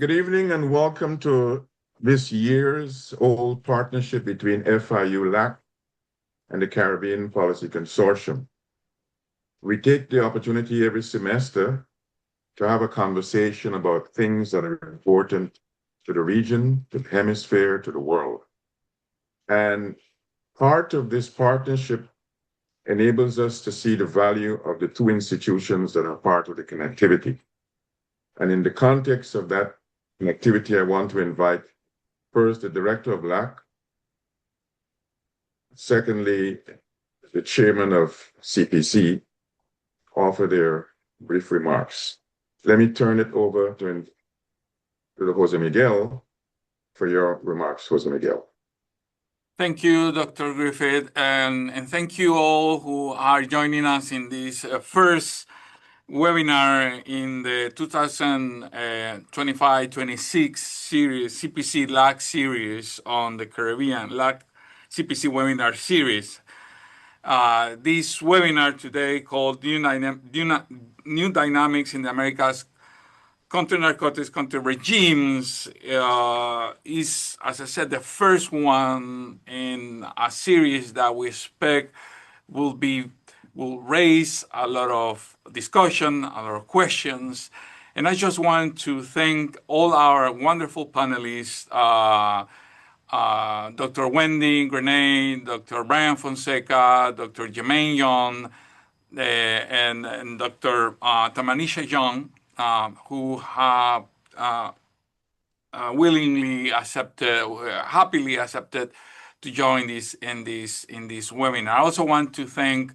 Good evening and welcome to this year's old partnership between FIU LAC and the Caribbean Policy Consortium. We take the opportunity every semester to have a conversation about things that are important to the region, to the hemisphere, to the world. And part of this partnership enables us to see the value of the two institutions that are part of the connectivity. And in the context of that connectivity, I want to invite first the director of LAC, secondly, the chairman of CPC, offer their brief remarks. Let me turn it over to the Jose Miguel for your remarks, Jose Miguel. Thank you, Dr. Griffith, and thank you all who are joining us in this first webinar in the 2025-26 series, CPC LAC series on the Caribbean, LAC-CPC webinar series. This webinar today called New Dynamics in the Americas Counter-Narcotics, Counter-Regimes is, as I said, the first one in a series that we expect will raise a lot of discussion, a lot of questions. And I just want to thank all our wonderful panelists, Dr. Wendy Grenade, Dr. Brian Fonseca, Dr. Jermaine Young, and Dr. Tamanisha Young, who have happily accepted to join this in this webinar. I also want to thank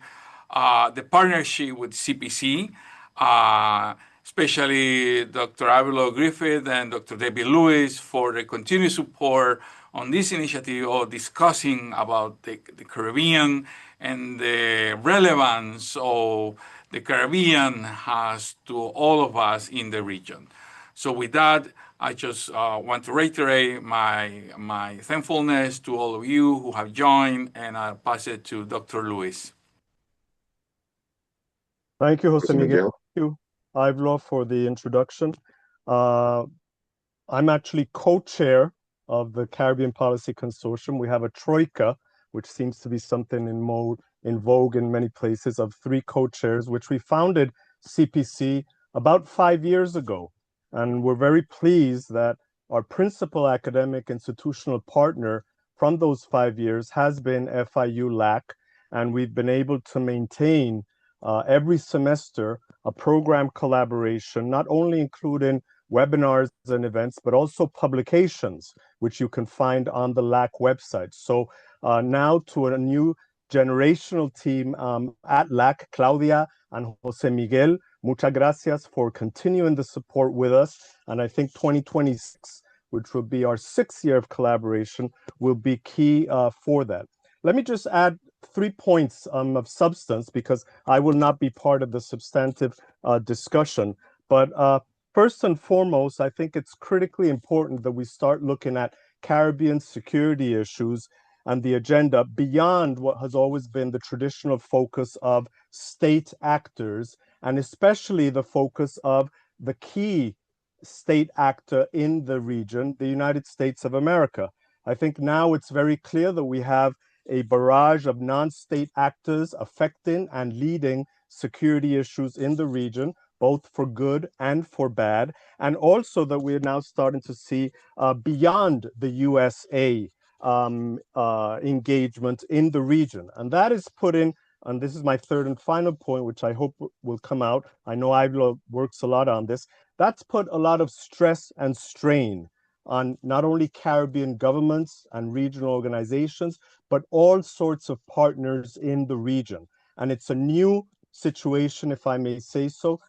the partnership with CPC, especially Dr. Avilo Griffith and Dr. David Lewis for the continued support on this initiative of discussing about the Caribbean and the relevance of the Caribbean has to all of us in the region. So with that, I just want to reiterate my thankfulness to all of you who have joined, and I'll pass it to Dr. Lewis. Thank you, Jose Miguel. Thank you, Ivlo, for the introduction. I'm actually co-chair of the Caribbean Policy Consortium. We have a troika, which seems to be something in vogue in many places, of 3 co-chairs, which we founded CPC about 5 years ago. And we're very pleased that our principal academic institutional partner from those 5 years has been FIU LAC, and we've been able to maintain every semester a program collaboration, not only including webinars and events, but also publications, which you can find on the LAC website. So now to a new generational team at LAC, Claudia and Jose Miguel, muchas gracias for continuing the support with us. And I think 2026, which will be our 6th year of collaboration, will be key for that. Let me just add 3 points of substance, because I will not be part of the substantive discussion. But first and foremost, I think it's critically important that we start looking at Caribbean security issues and the agenda beyond what has always been the traditional focus of state actors, and especially the focus of the key state actor in the region, the United States of America. I think now it's very clear that we have a barrage of non-state actors affecting and leading security issues in the region, both for good and for bad, and also that we are now starting to see beyond the USA engagement in the region. And that is putting, and this is my 3rd and final point, which I hope will come out. I know Ivlo works a lot on this. That's put a lot of stress and strain on not only Caribbean governments and regional organizations, but all sorts of partners in the region. And it's a new situation, if I may say so,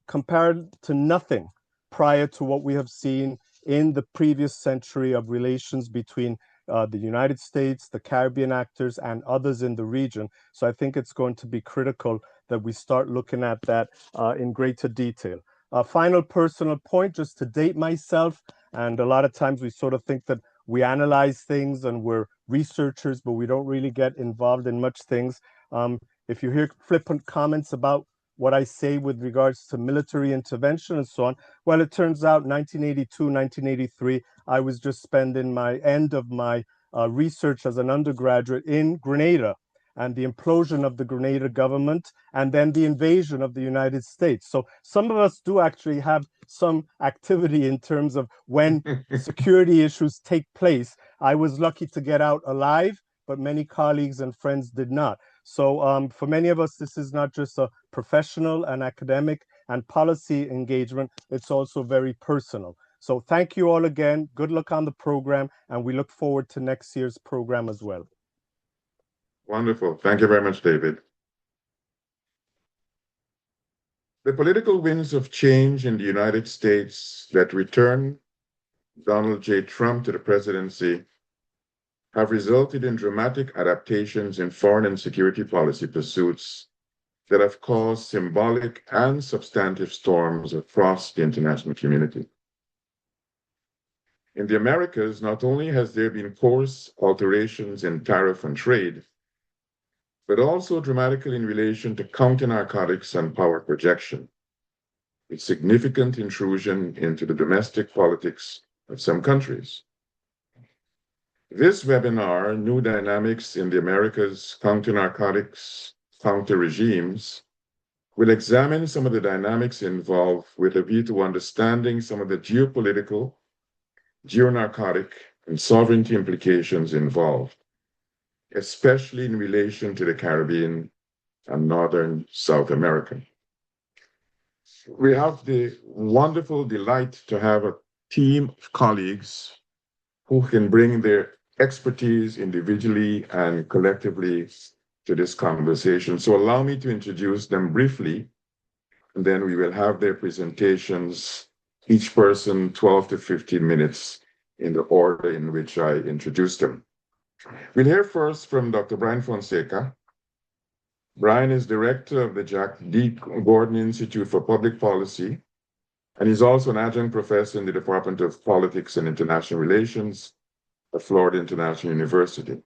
compared to nothing prior to what we have seen in the previous century of relations between the United States, the Caribbean actors, and others in the region. So I think it's going to be critical that we start looking at that in greater detail. A final personal point, just to date myself, and a lot of times we sort of think that we analyze things and we're researchers, but we don't really get involved in much things. If you hear flippant comments about what I say with regards to military intervention and so on, well, it turns out 1982, 1983, I was just spending my end of my research as an undergraduate in Grenada, and the implosion of the Grenada government, and then the invasion of the United States. So some of us do actually have some activity in terms of when security issues take place. I was lucky to get out alive, but many colleagues and friends did not. So for many of us, this is not just a professional and academic and policy engagement, it's also very personal. So thank you all again. Good luck on the program, and we look forward to next year's program as well. Wonderful. Thank you very much, David. The political winds of change in the United States that returned Donald J. Trump to the presidency have resulted in dramatic adaptations in foreign and security policy pursuits that have caused symbolic and substantive storms across the international community. In the Americas, not only has there been course alterations in tariff and trade, but also dramatically in relation to counter-narcotics and power projection, with significant intrusion into the domestic politics of some countries. This webinar, New Dynamics in the Americas, Counter-Narcotics, Counter-Regimes, will examine some of the dynamics involved with a view to understanding some of the geopolitical, geonarcotic, and sovereignty implications involved, especially in relation to the Caribbean and Northern South America. We have the wonderful delight to have a team of colleagues who can bring their expertise individually and collectively to this conversation. So allow me to introduce them briefly, and then we will have their presentations, each person 12 to 15 minutes in the order in which I introduced them. We'll hear first from Dr. Brian Fonseca. Brian is director of the Jack D. Gordon Institute for Public Policy, and he's also an adjunct professor in the Department of Politics and International Relations at Florida International University.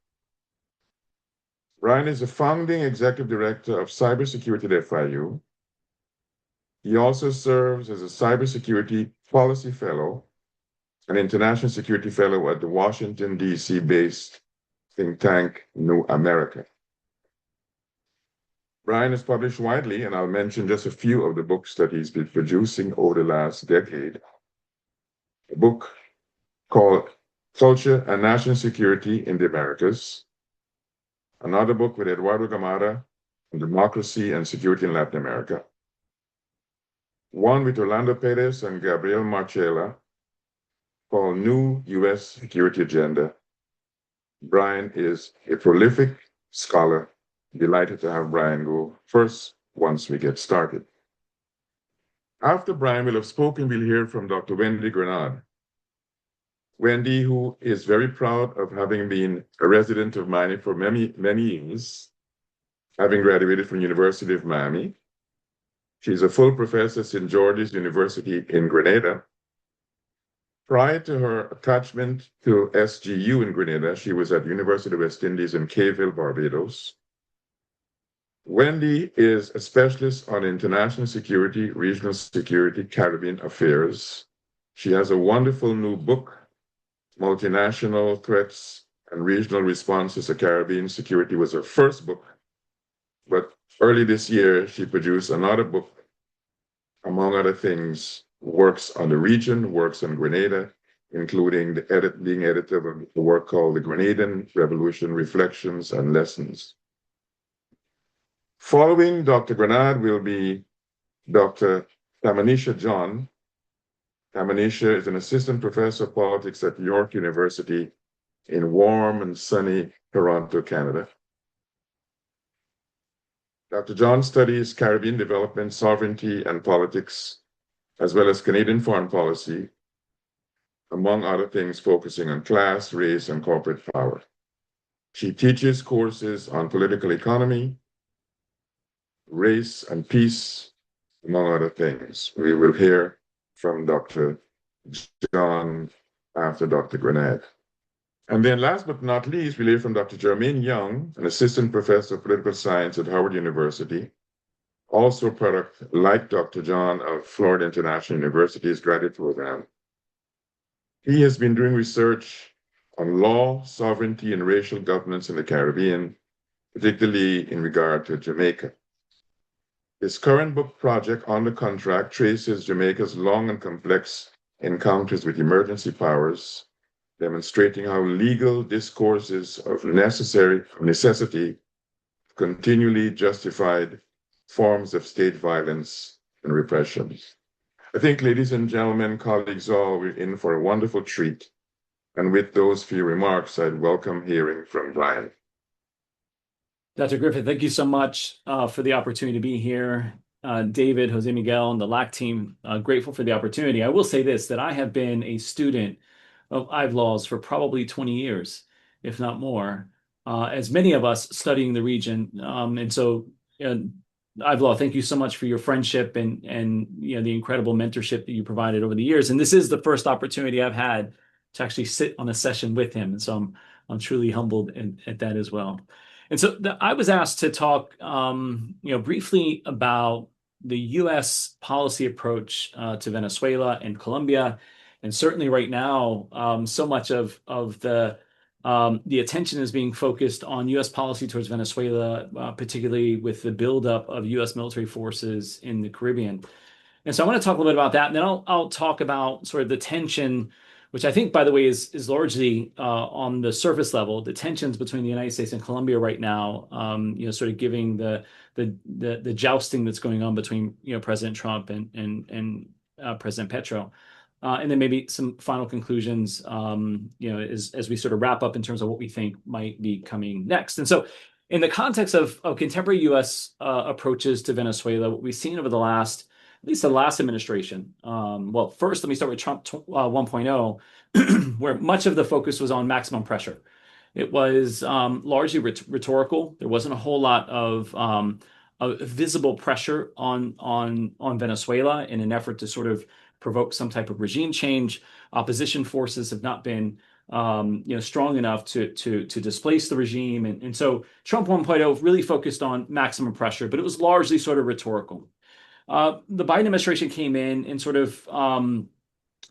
Brian is the founding executive director of cybersecurity at FIU. He also serves as a cybersecurity policy fellow and international security fellow at the Washington, D.C. based think tank New America. Brian has published widely, and I'll mention just a few of the books that he's been producing over the last decade. A book called Culture and National Security in the Americas. Another book with Eduardo Gamara on Democracy and Security in Latin America. One with Orlando Perez and Gabriel Marchella called New U.S. Security Agenda. Brian is a prolific scholar. Delighted to have Brian go first once we get started. After Brian will have spoken, we'll hear from Dr. Wendy Grenard. Wendy, who is very proud of having been a resident of Miami for many, many years, having graduated from University of Miami. She's a full professor at St. George's University in Grenada. Prior to her attachment to SGU in Grenada, she was at University of West Indies in Cayville, Barbados. Wendy is a specialist on international security, regional security, Caribbean affairs. She has a wonderful new book, Multinational Threats and Regional Responses to Caribbean Security was her first book. But early this year, she produced another book, among other things, works on the region, works on Grenada, including being editor of a work called The Grenadian Revolution, Reflections and Lessons. Following Dr. Grenard will be Dr. Tamanisha John. Tamanisha is an assistant professor of politics at York University in warm and sunny Toronto, Canada. Dr. John studies Caribbean development, sovereignty, and politics, as well as Canadian foreign policy, among other things focusing on class, race, and corporate power. She teaches courses on political economy, race, and peace, among other things. We will hear from Dr. John after Dr. Grenade. And then last but not least, we hear from Dr. Jermaine Young, an assistant professor of political science at Howard University, also a product, like Dr. John, of Florida International University's graduate program. He has been doing research on law, sovereignty, and racial governance in the Caribbean, particularly in regard to Jamaica. His current book project, On the Contract, traces Jamaica's long and complex encounters with emergency powers, demonstrating how legal discourses of necessity continually justified forms of state violence and repression. I think, ladies and gentlemen, colleagues all, we're in for a wonderful treat. And with those few remarks, I'd welcome hearing from Brian. Dr. Griffith, thank you so much for the opportunity to be here. David, Jose Miguel, and the LACC team, grateful for the opportunity. I will say this, that I have been a student of Ives laws for probably 20 years, if not more, as many of us studying the region. And so, Ives law, thank you so much for your friendship and the incredible mentorship that you provided over the years. And this is the first opportunity I've had to actually sit on a session with him. And so I'm truly humbled at that as well. And so I was asked to talk, briefly about the U.S. policy approach to Venezuela and Colombia, and certainly right now, so much of the attention is being focused on U.S. policy towards Venezuela, particularly with the buildup of U.S. military forces in the Caribbean. And so I want to talk a little bit about that, and then I'll talk about sort of the tension, which I think, by the way, is largely on the surface level, the tensions between the United States and Colombia right now, sort of giving the jousting that's going on between President Trump and President Petro. And then maybe some final conclusions, as we sort of wrap up in terms of what we think might be coming next. And so in the context of contemporary U.S. approaches to Venezuela, what we've seen over at least the last administration. Well, first, let me start with Trump 1.0, where much of the focus was on maximum pressure. It was largely rhetorical. There wasn't a whole lot of visible pressure on Venezuela in an effort to sort of provoke some type of regime change. Opposition forces have not been strong enough to displace the regime. And so Trump 1.0 really focused on maximum pressure, but it was largely sort of rhetorical. The Biden administration came in and sort of,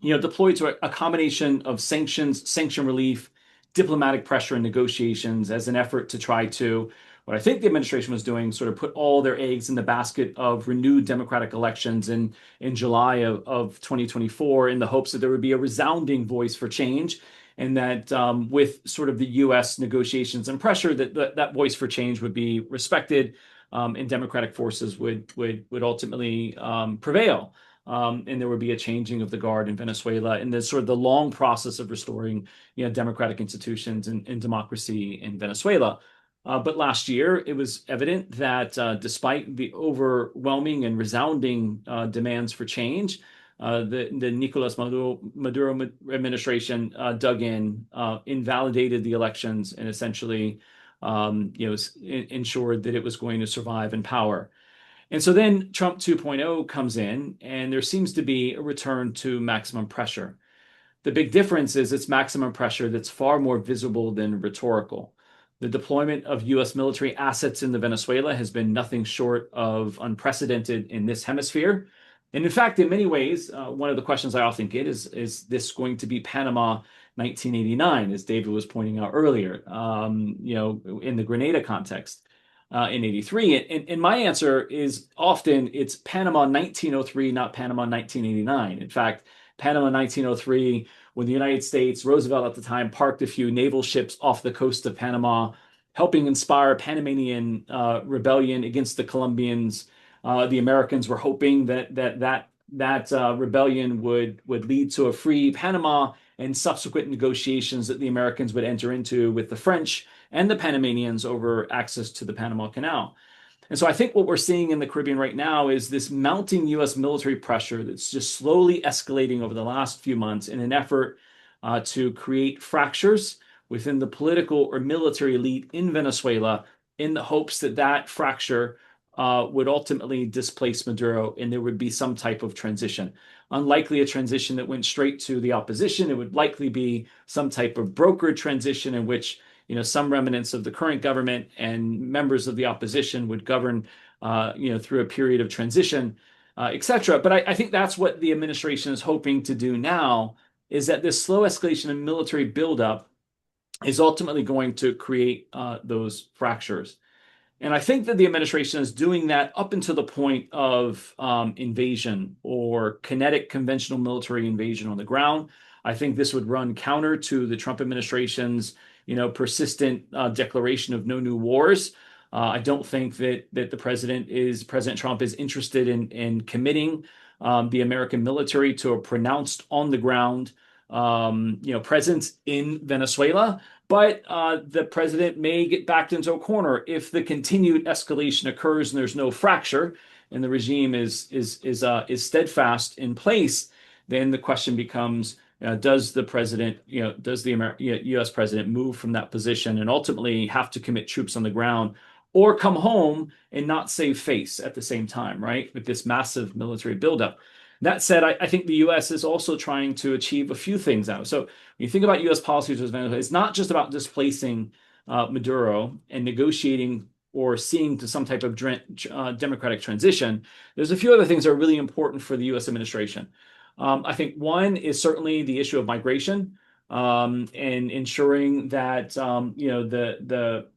deployed to a combination of sanctions, sanction relief, diplomatic pressure, and negotiations as an effort to try to, what I think the administration was doing, sort of put all their eggs in the basket of renewed democratic elections in July of 2024 in the hopes that there would be a resounding voice for change, and that with sort of the U.S. negotiations and pressure, that voice for change would be respected. And democratic forces would ultimately prevail, and there would be a changing of the guard in Venezuela, and the sort of the long process of restoring, democratic institutions and democracy in Venezuela. But last year, it was evident that despite the overwhelming and resounding demands for change, the Nicolas Maduro administration dug in, invalidated the elections, and essentially ensured that it was going to survive in power. And so then Trump 2.0 comes in, and there seems to be a return to maximum pressure. The big difference is it's maximum pressure that's far more visible than rhetorical. The deployment of U.S. military assets in Venezuela has been nothing short of unprecedented in this hemisphere. And in fact, in many ways, one of the questions I often get is this going to be Panama 1989, as David was pointing out earlier, in the Grenada context in 83. And my answer is often it's Panama 1903, not Panama 1989. In fact, Panama 1903, when the United States, Roosevelt at the time, parked a few naval ships off the coast of Panama, helping inspire Panamanian rebellion against the Colombians. The Americans were hoping that rebellion would lead to a free Panama and subsequent negotiations that the Americans would enter into with the French and the Panamanians over access to the Panama Canal. And so I think what we're seeing in the Caribbean right now is this mounting U.S. military pressure that's just slowly escalating over the last few months in an effort to create fractures within the political or military elite in Venezuela, in the hopes that fracture would ultimately displace Maduro, and there would be some type of transition. Unlikely a transition that went straight to the opposition. It would likely be some type of brokered transition in which some remnants of the current government and members of the opposition would govern through a period of transition, etc. But I think that's what the administration is hoping to do now, is that this slow escalation in military buildup is ultimately going to create those fractures. And I think that the administration is doing that up until the point of invasion or kinetic conventional military invasion on the ground. I think this would run counter to the Trump administration's persistent declaration of no new wars. I don't think that President Trump is interested in committing the American military to a pronounced on the ground presence in Venezuela. But the president may get backed into a corner if the continued escalation occurs and there's no fracture, and the regime is steadfast in place. Then the question becomes: does the U.S. president move from that position and ultimately have to commit troops on the ground, or come home and not save face at the same time, right? With this massive military buildup. That said, I think the U.S. is also trying to achieve a few things now. So when you think about U.S. policy towards Venezuela, it's not just about displacing Maduro and negotiating or seeing to some type of democratic transition. There's a few other things that are really important for the U.S. administration. I think one is certainly the issue of migration and ensuring that the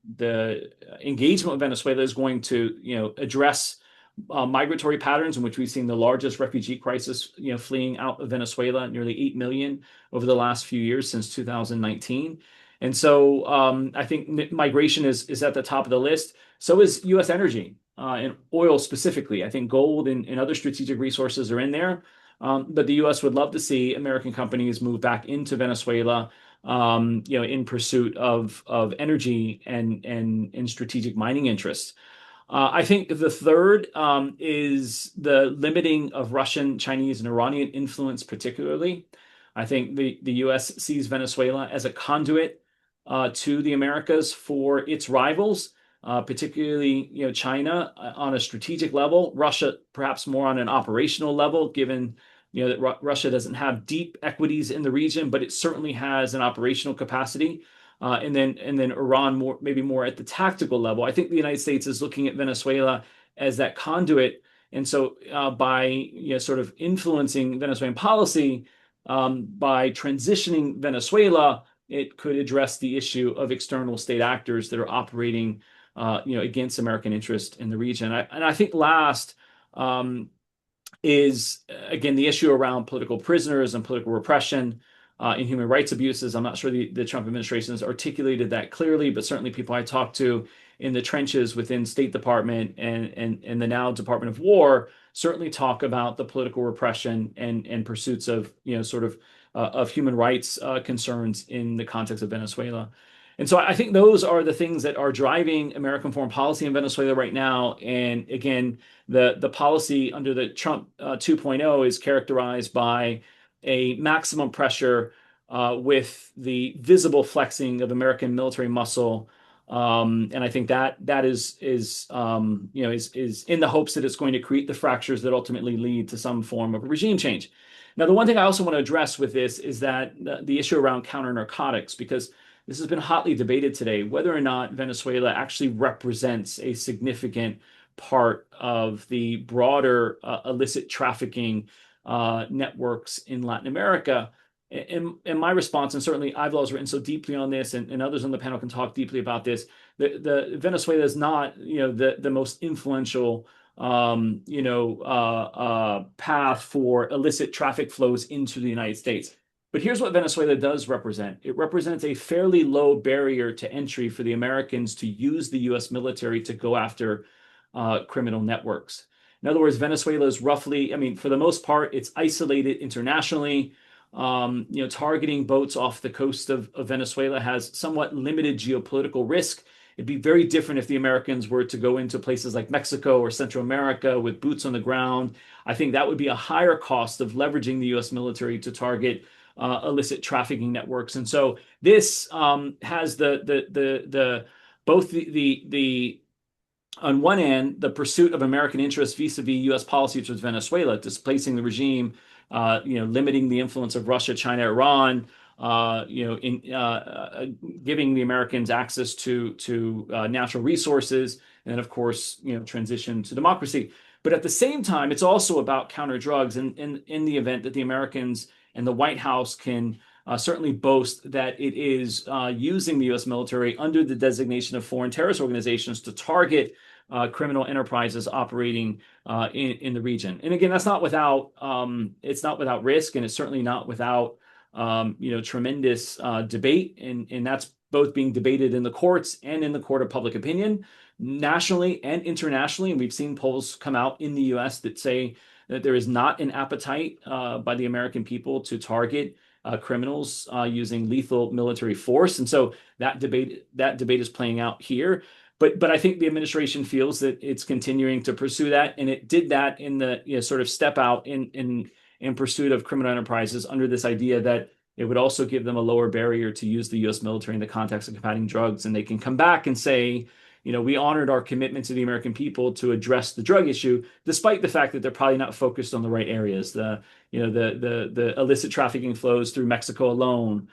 engagement with Venezuela is going to address migratory patterns in which we've seen the largest refugee crisis, fleeing out of Venezuela, nearly 8 million over the last few years since 2019. And so I think migration is at the top of the list. So is U.S. energy and oil specifically. I think gold and other strategic resources are in there. But the U.S. would love to see American companies move back into Venezuela, in pursuit of energy and strategic mining interests. I think the third is the limiting of Russian, Chinese, and Iranian influence particularly. I think the U.S. sees Venezuela as a conduit to the Americas for its rivals, particularly China on a strategic level, Russia perhaps more on an operational level, given that Russia doesn't have deep equities in the region, but it certainly has an operational capacity. And then Iran maybe more at the tactical level. I think the United States is looking at Venezuela as that conduit, and so by sort of influencing Venezuelan policy, by transitioning Venezuela, it could address the issue of external state actors that are operating against American interest in the region. And I think last is again the issue around political prisoners and political repression. In human rights abuses. I'm not sure the Trump administration has articulated that clearly, but certainly people I talked to in the trenches within State Department and the now Department of War certainly talk about the political repression and pursuits of of human rights concerns in the context of Venezuela. And so I think those are the things that are driving American foreign policy in Venezuela right now. And again, the policy under the Trump 2.0 is characterized by a maximum pressure with the visible flexing of American military muscle, and I think that is in the hopes that it's going to create the fractures that ultimately lead to some form of a regime change. Now, the one thing I also want to address with this is that the issue around counter-narcotics, because this has been hotly debated today, whether or not Venezuela actually represents a significant part of the broader illicit trafficking networks in Latin America. And my response, and certainly Ivlal's written so deeply on this, and others on the panel can talk deeply about this, the Venezuela is not the most influential path for illicit traffic flows into the United States. But here's what Venezuela does represent. It represents a fairly low barrier to entry for the Americans to use the U.S. military to go after criminal networks. In other words, Venezuela is roughly, for the most part, it's isolated internationally. Targeting boats off the coast of Venezuela has somewhat limited geopolitical risk. It'd be very different if the Americans were to go into places like Mexico or Central America with boots on the ground. I think that would be a higher cost of leveraging the U.S. military to target illicit trafficking networks. And so this has both the on one hand, the pursuit of American interests vis-a-vis U.S. policy towards Venezuela, displacing the regime, limiting the influence of Russia, China, Iran, giving the Americans access to natural resources, and of course, transition to democracy. But at the same time, it's also about counter drugs, and in the event that the Americans and the White House can certainly boast that it is using the U.S. military under the designation of foreign terrorist organizations to target criminal enterprises operating in the region. And again, that's not without it's not without risk, and it's certainly not without tremendous debate, and that's both being debated in the courts and in the court of public opinion, nationally and internationally. And we've seen polls come out in the U.S. that say that there is not an appetite by the American people to target criminals using lethal military force. And so that debate is playing out here. But I think the administration feels that it's continuing to pursue that, and it did that in the sort of step out in pursuit of criminal enterprises under this idea that it would also give them a lower barrier to use the U.S. military in the context of combating drugs, and they can come back and say, we honored our commitment to the American people to address the drug issue, despite the fact that they're probably not focused on the right areas. The illicit trafficking flows through Mexico alone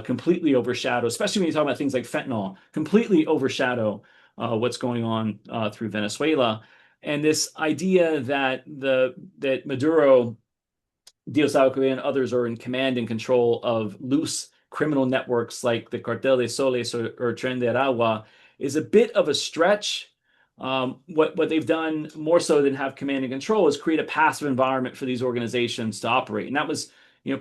completely overshadow, especially when you talk about things like fentanyl, completely overshadow what's going on through Venezuela. And this idea that Maduro, Diosdado and others are in command and control of loose criminal networks like the Cartel de Soles or Tren de Aragua is a bit of a stretch. What they've done more so than have command and control is create a passive environment for these organizations to operate. And that was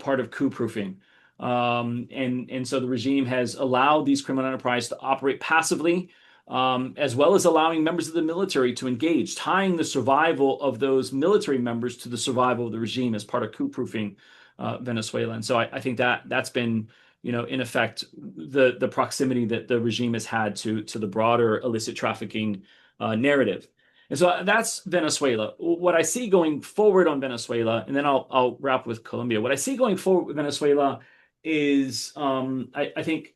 part of coup proofing. And so the regime has allowed these criminal enterprises to operate passively, as well as allowing members of the military to engage, tying the survival of those military members to the survival of the regime as part of coup-proofing Venezuela. And so I think that's been, in effect, the proximity that the regime has had to the broader illicit trafficking narrative. And so that's Venezuela. What I see going forward on Venezuela, and then I'll wrap with Colombia. What I see going forward with Venezuela is, I think,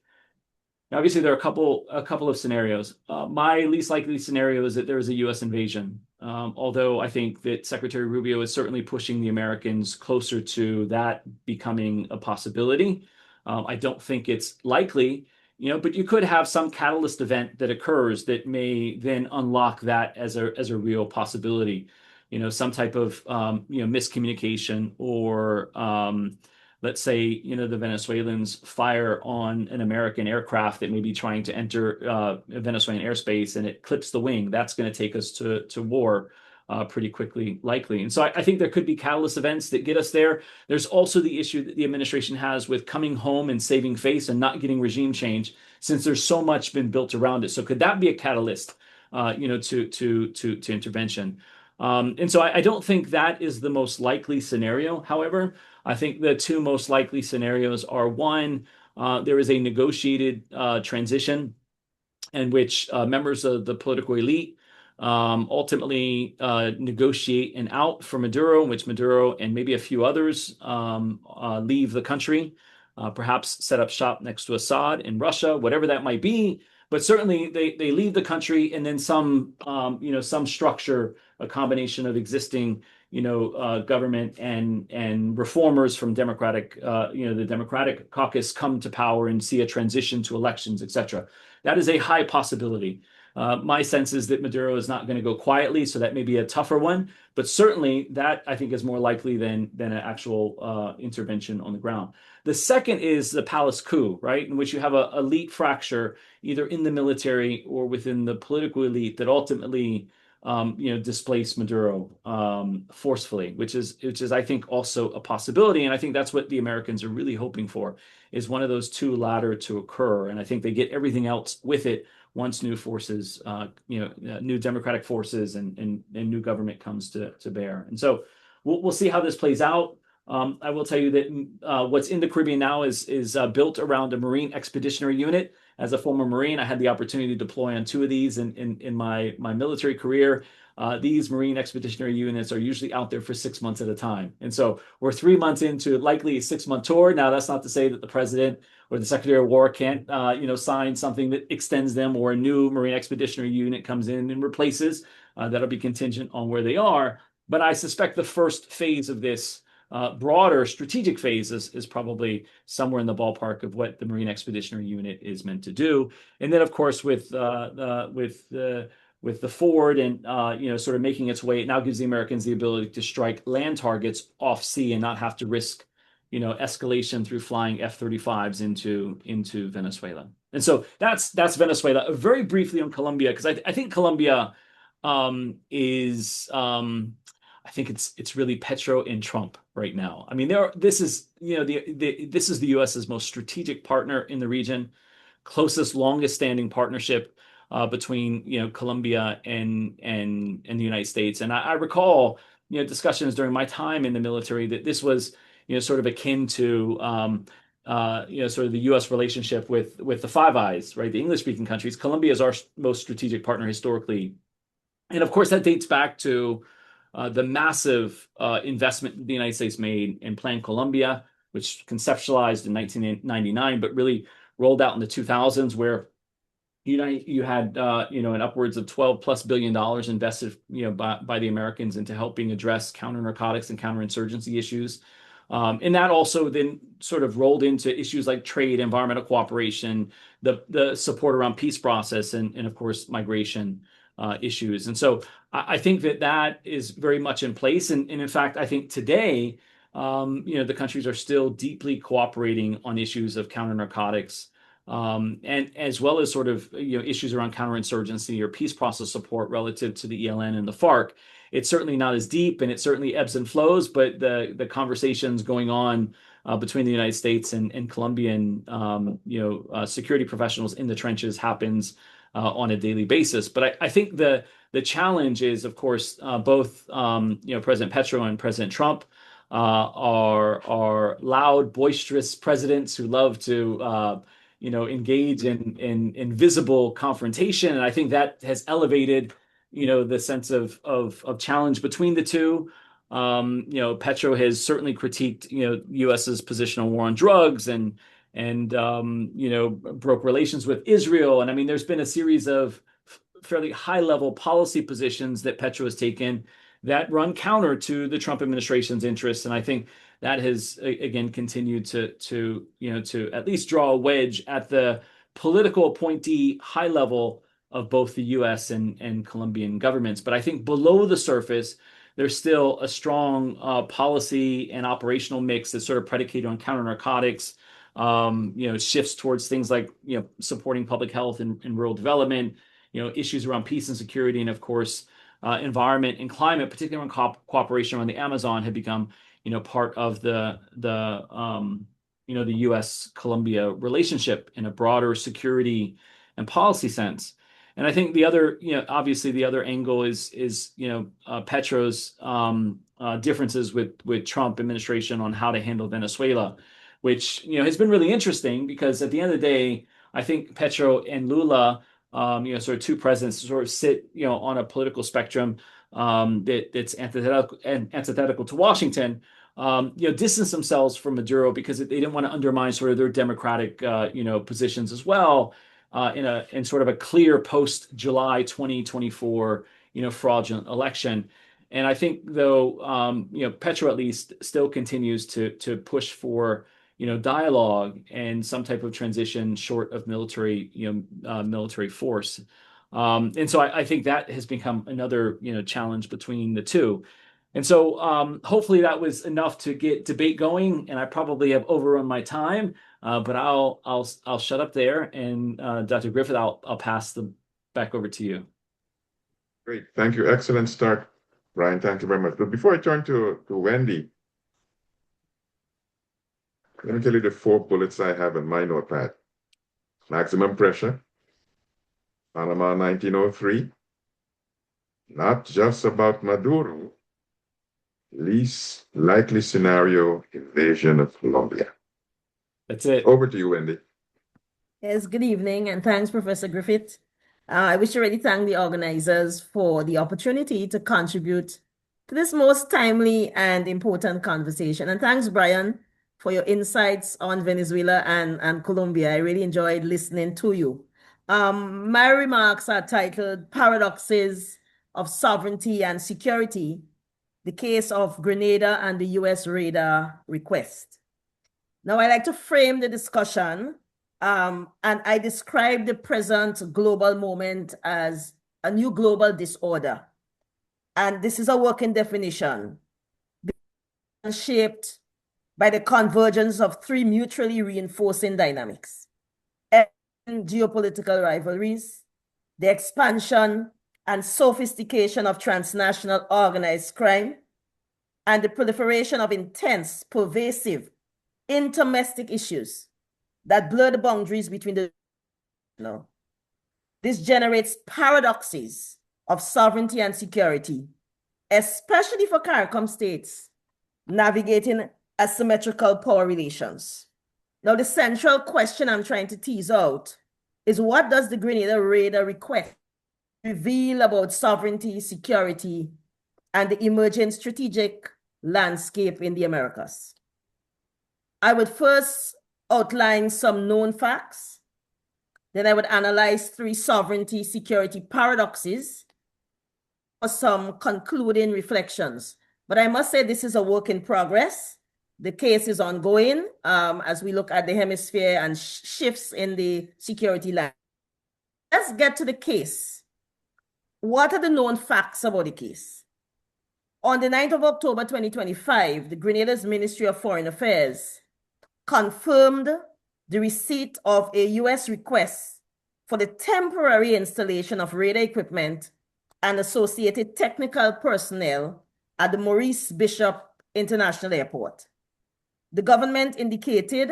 obviously, there are a couple of scenarios. My least likely scenario is that there is a U.S. invasion, although I think that Secretary Rubio is certainly pushing the Americans closer to that becoming a possibility. I don't think it's likely, but you could have some catalyst event that occurs that may then unlock that as a real possibility. Some type of miscommunication, or let's say, the Venezuelans fire on an American aircraft that may be trying to enter Venezuelan airspace, and it clips the wing. That's going to take us to war pretty quickly, likely. And so I think there could be catalyst events that get us there. There's also the issue that the administration has with coming home and saving face and not getting regime change, since there's so much been built around it. So could that be a catalyst, to intervention? And so I don't think that is the most likely scenario. However, I think the two most likely scenarios are, one, there is a negotiated transition in which members of the political elite ultimately negotiate an out for Maduro, in which Maduro and maybe a few others leave the country, perhaps set up shop next to Assad in Russia, whatever that might be. But certainly they leave the country, and then some structure, a combination of existing government and reformers from the Democratic caucus come to power and see a transition to elections, etc. That is a high possibility. My sense is that Maduro is not going to go quietly, so that may be a tougher one. But certainly that, I think, is more likely than an actual intervention on the ground. The second is the palace coup, right, in which you have a elite fracture either in the military or within the political elite that ultimately displace Maduro forcefully, which is I think also a possibility. And I think that's what the Americans are really hoping for, is one of those two latter to occur. And I think they get everything else with it once new forces, new democratic forces and new government comes to bear. And so we'll see how this plays out. I will tell you that what's in the Caribbean now is built around a Marine Expeditionary Unit. as a former Marine, I had the opportunity to deploy on 2 of these in my military career. These Marine expeditionary units are usually out there for 6 months at a time. And so we're 3 months into likely a 6-month tour. Now, that's not to say that the president or the Secretary of War can't, sign something that extends them, or a new Marine expeditionary unit comes in and replaces. That'll be contingent on where they are. But I suspect the first phase of this broader strategic phase is probably somewhere in the ballpark of what the Marine Expeditionary Unit is meant to do. And then, of course, with the Ford and sort of making its way, it now gives the Americans the ability to strike land targets off sea and not have to risk escalation through flying F-35s into Venezuela. And so that's Venezuela. Very briefly on Colombia, because I think Colombia is I think it's really Petro and Trump right now. I mean, this is the U.S.'s most strategic partner in the region, closest, longest standing partnership between Colombia and the United States. And I recall discussions during my time in the military that this was sort of akin to sort of the U.S. relationship with the Five Eyes, right? The English-speaking countries. Colombia is our most strategic partner historically, and of course that dates back to the massive investment the United States made in Plan Colombia, which conceptualized in 1999, but really rolled out in the 2000s, where you had an upwards of $12+ billion invested by the Americans into helping address counter-narcotics and counterinsurgency issues. And that also then sort of rolled into issues like trade, environmental cooperation, the support around peace process, and of course migration issues. And so I think that is very much in place. And in fact, I think today, the countries are still deeply cooperating on issues of counter-narcotics, and as well as sort of issues around counterinsurgency or peace process support relative to the ELN and the FARC. It's certainly not as deep, and it certainly ebbs and flows, but the conversations going on between the United States and Colombian security professionals in the trenches happens on a daily basis. But I think the challenge is, of course, both President Petro and President Trump are loud, boisterous presidents who love to engage in visible confrontation, and I think that has elevated the sense of challenge between the two. Petro has certainly critiqued U.S.'s position on war on drugs and broke relations with Israel. And I mean, there's been a series of fairly high-level policy positions that Petro has taken that run counter to the Trump administration's interests. And I think that has again continued to at least draw a wedge at the political appointee high level of both the U.S. and Colombian governments. But I think below the surface, there's still a strong policy and operational mix that's sort of predicated on counter-narcotics, shifts towards things like supporting public health and rural development, issues around peace and security, and of course environment and climate, particularly on cooperation around the Amazon, have become part of the U.S.-Colombia relationship in a broader security and policy sense. And I think the other, obviously the other angle is Petro's differences with Trump administration on how to handle Venezuela, which has been really interesting, because at the end of the day, I think Petro and Lula, sort of two presidents, sort of sit on a political spectrum that's antithetical to Washington, distance themselves from Maduro because they didn't want to undermine sort of their democratic positions as well, in sort of a clear post-July 2024 fraudulent election. And I think, though, Petro at least still continues to push for dialogue and some type of transition short of military force. And so I think that has become another challenge between the two. And so hopefully that was enough to get debate going, and I probably have overrun my time, but I'll shut up there, and Dr. Griffith, I'll pass back over to you. Great, thank you. Excellent start, Brian. Thank you very much. But before I turn to Wendy, let me tell you the 4 bullets I have in my notepad. Maximum pressure, Panama 1903, not just about Maduro, least likely scenario, invasion of Colombia. That's it. Over to you, Wendy. Yes, good evening, and thanks, Professor Griffith. I wish to really thank the organizers for the opportunity to contribute to this most timely and important conversation. And thanks, Brian, for your insights on Venezuela and Colombia. I really enjoyed listening to you. My remarks are titled Paradoxes of Sovereignty and Security, the Case of Grenada and the U.S. Radar Request. Now, I like to frame the discussion, and I describe the present global moment as a new global disorder. And this is a working definition, shaped by the convergence of three mutually reinforcing dynamics: geopolitical rivalries, the expansion and sophistication of transnational organized crime, and the proliferation of intense, pervasive, intermestic issues that blur the boundaries between the. This generates paradoxes of sovereignty and security, especially for CARICOM states navigating asymmetrical power relations. Now, the central question I'm trying to tease out is, what does the Grenada Radar Request reveal about sovereignty, security, and the emerging strategic landscape in the Americas? I would first outline some known facts. Then I would analyze three sovereignty security paradoxes for some concluding reflections. But I must say this is a work in progress. The case is ongoing as we look at the hemisphere and shifts in the security landscape. Let's get to the case. What are the known facts about the case? On the 9th of October 2025, the Grenada's Ministry of Foreign Affairs confirmed the receipt of a U.S. request for the temporary installation of radar equipment and associated technical personnel at the Maurice Bishop International Airport. The government indicated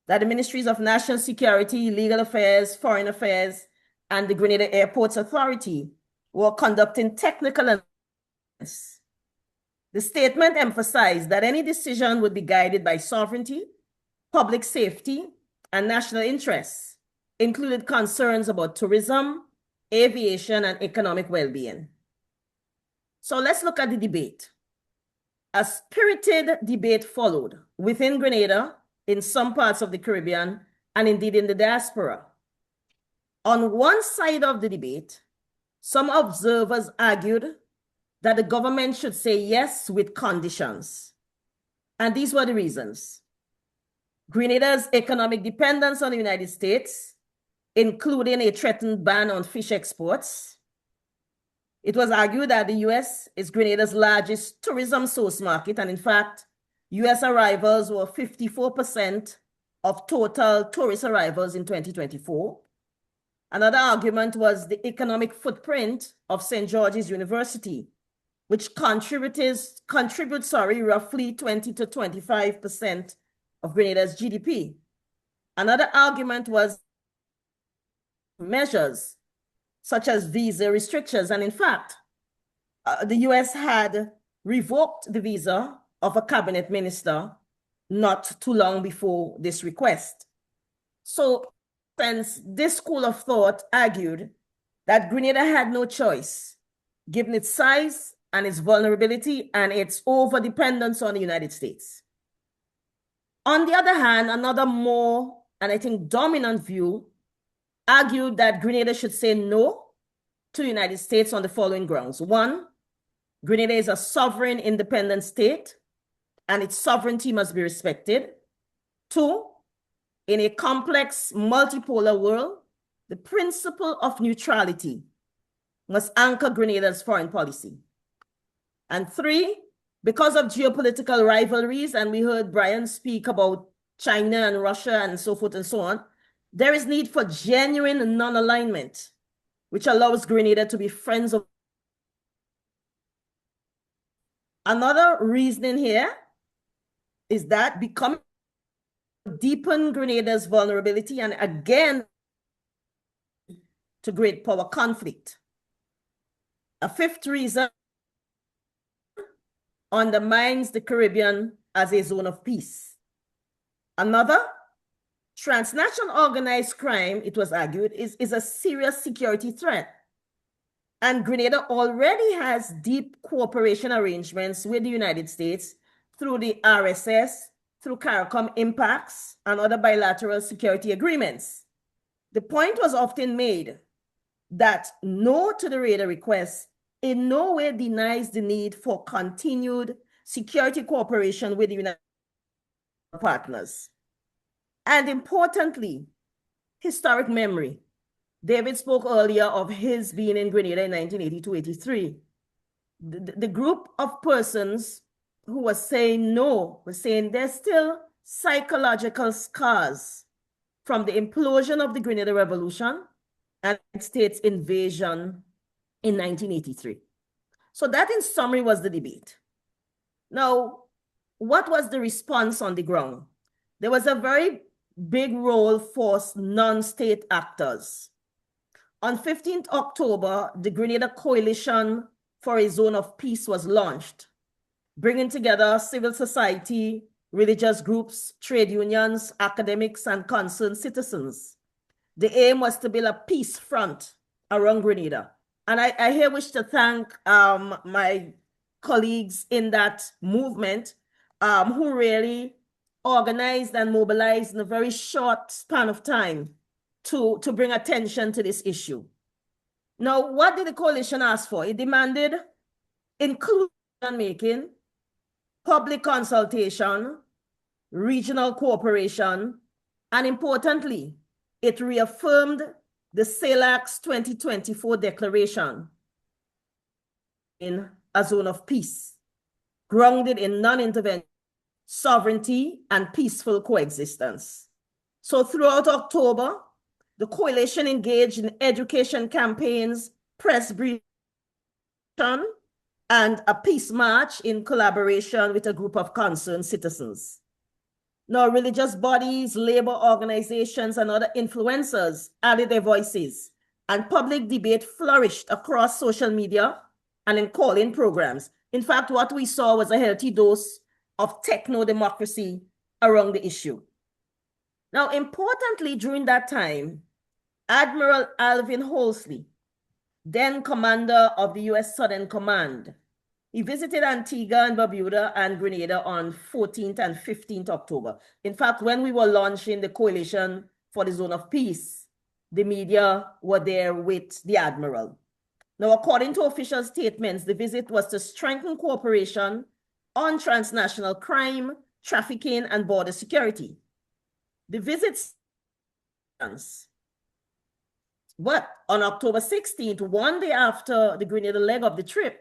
that the Ministries of National Security, Legal Affairs, Foreign Affairs, and the Grenada Airports Authority were conducting technical analysis. The statement emphasized that any decision would be guided by sovereignty, public safety, and national interests, included concerns about tourism, aviation, and economic well-being. So let's look at the debate. A spirited debate followed within Grenada, in some parts of the Caribbean, and indeed in the diaspora. On one side of the debate, some observers argued that the government should say yes with conditions. And these were the reasons. Grenada's economic dependence on the United States, including a threatened ban on fish exports. It was argued that the US is Grenada's largest tourism source market, and in fact, US arrivals were 54% of total tourist arrivals in 2024. Another argument was the economic footprint of St. George's University, which contributes roughly 20 to 25% of Grenada's GDP. Another argument was measures such as visa restrictions. And in fact, the US had revoked the visa of a cabinet minister not too long before this request. So, since this school of thought argued that Grenada had no choice, given its size and its vulnerability and its over-dependence on the United States. On the other hand, another more, and I think dominant view, argued that Grenada should say no to the United States on the following grounds. One, Grenada is a sovereign independent state, and its sovereignty must be respected. Two, in a complex multipolar world, the principle of neutrality must anchor Grenada's foreign policy. And three, because of geopolitical rivalries, and we heard Brian speak about China and Russia and so forth and so on, there is need for genuine non-alignment, which allows Grenada to be friends of. Another reasoning here is that becoming deepen Grenada's vulnerability and again to great power conflict. A fifth reason undermines the Caribbean as a zone of peace. Another Transnational organized crime, it was argued, is a serious security threat. And Grenada already has deep cooperation arrangements with the United States through the RSS, through CARICOM impacts, and other bilateral security agreements. The point was often made that no to the raider request in no way denies the need for continued security cooperation with the United States partners. And importantly, historic memory. David spoke earlier of his being in Grenada in 1982-83. The group of persons who were saying no were saying there's still psychological scars from the implosion of the Grenada Revolution and United States invasion in 1983. So that in summary was the debate. Now, what was the response on the ground? There was a very big role for non-state actors. On 15th October, the Grenada Coalition for a Zone of Peace was launched, bringing together civil society, religious groups, trade unions, academics, and concerned citizens. The aim was to build a peace front around Grenada. And I here wish to thank my colleagues in that movement who really organized and mobilized in a very short span of time to bring attention to this issue. Now, what did the coalition ask for? It demanded inclusion making, public consultation, regional cooperation, and importantly, it reaffirmed the LACC's 2024 declaration in a zone of peace, grounded in non-intervention, sovereignty, and peaceful coexistence. So throughout October, the coalition engaged in education campaigns, press briefing, and a peace march in collaboration with a group of concerned citizens. Now, religious bodies, labor organizations, and other influencers added their voices, and public debate flourished across social media and in call-in programs. In fact, what we saw was a healthy dose of techno-democracy around the issue. Now, importantly, during that time, Admiral Alvin Holsley, then commander of the U.S. Southern Command, he visited Antigua and Barbuda and Grenada on 14th and 15th October. In fact, when we were launching the Coalition for the Zone of Peace, the media were there with the Admiral. Now, according to official statements, the visit was to strengthen cooperation on transnational crime, trafficking, and border security. The visits, but on October 16th, one day after the Grenada leg of the trip,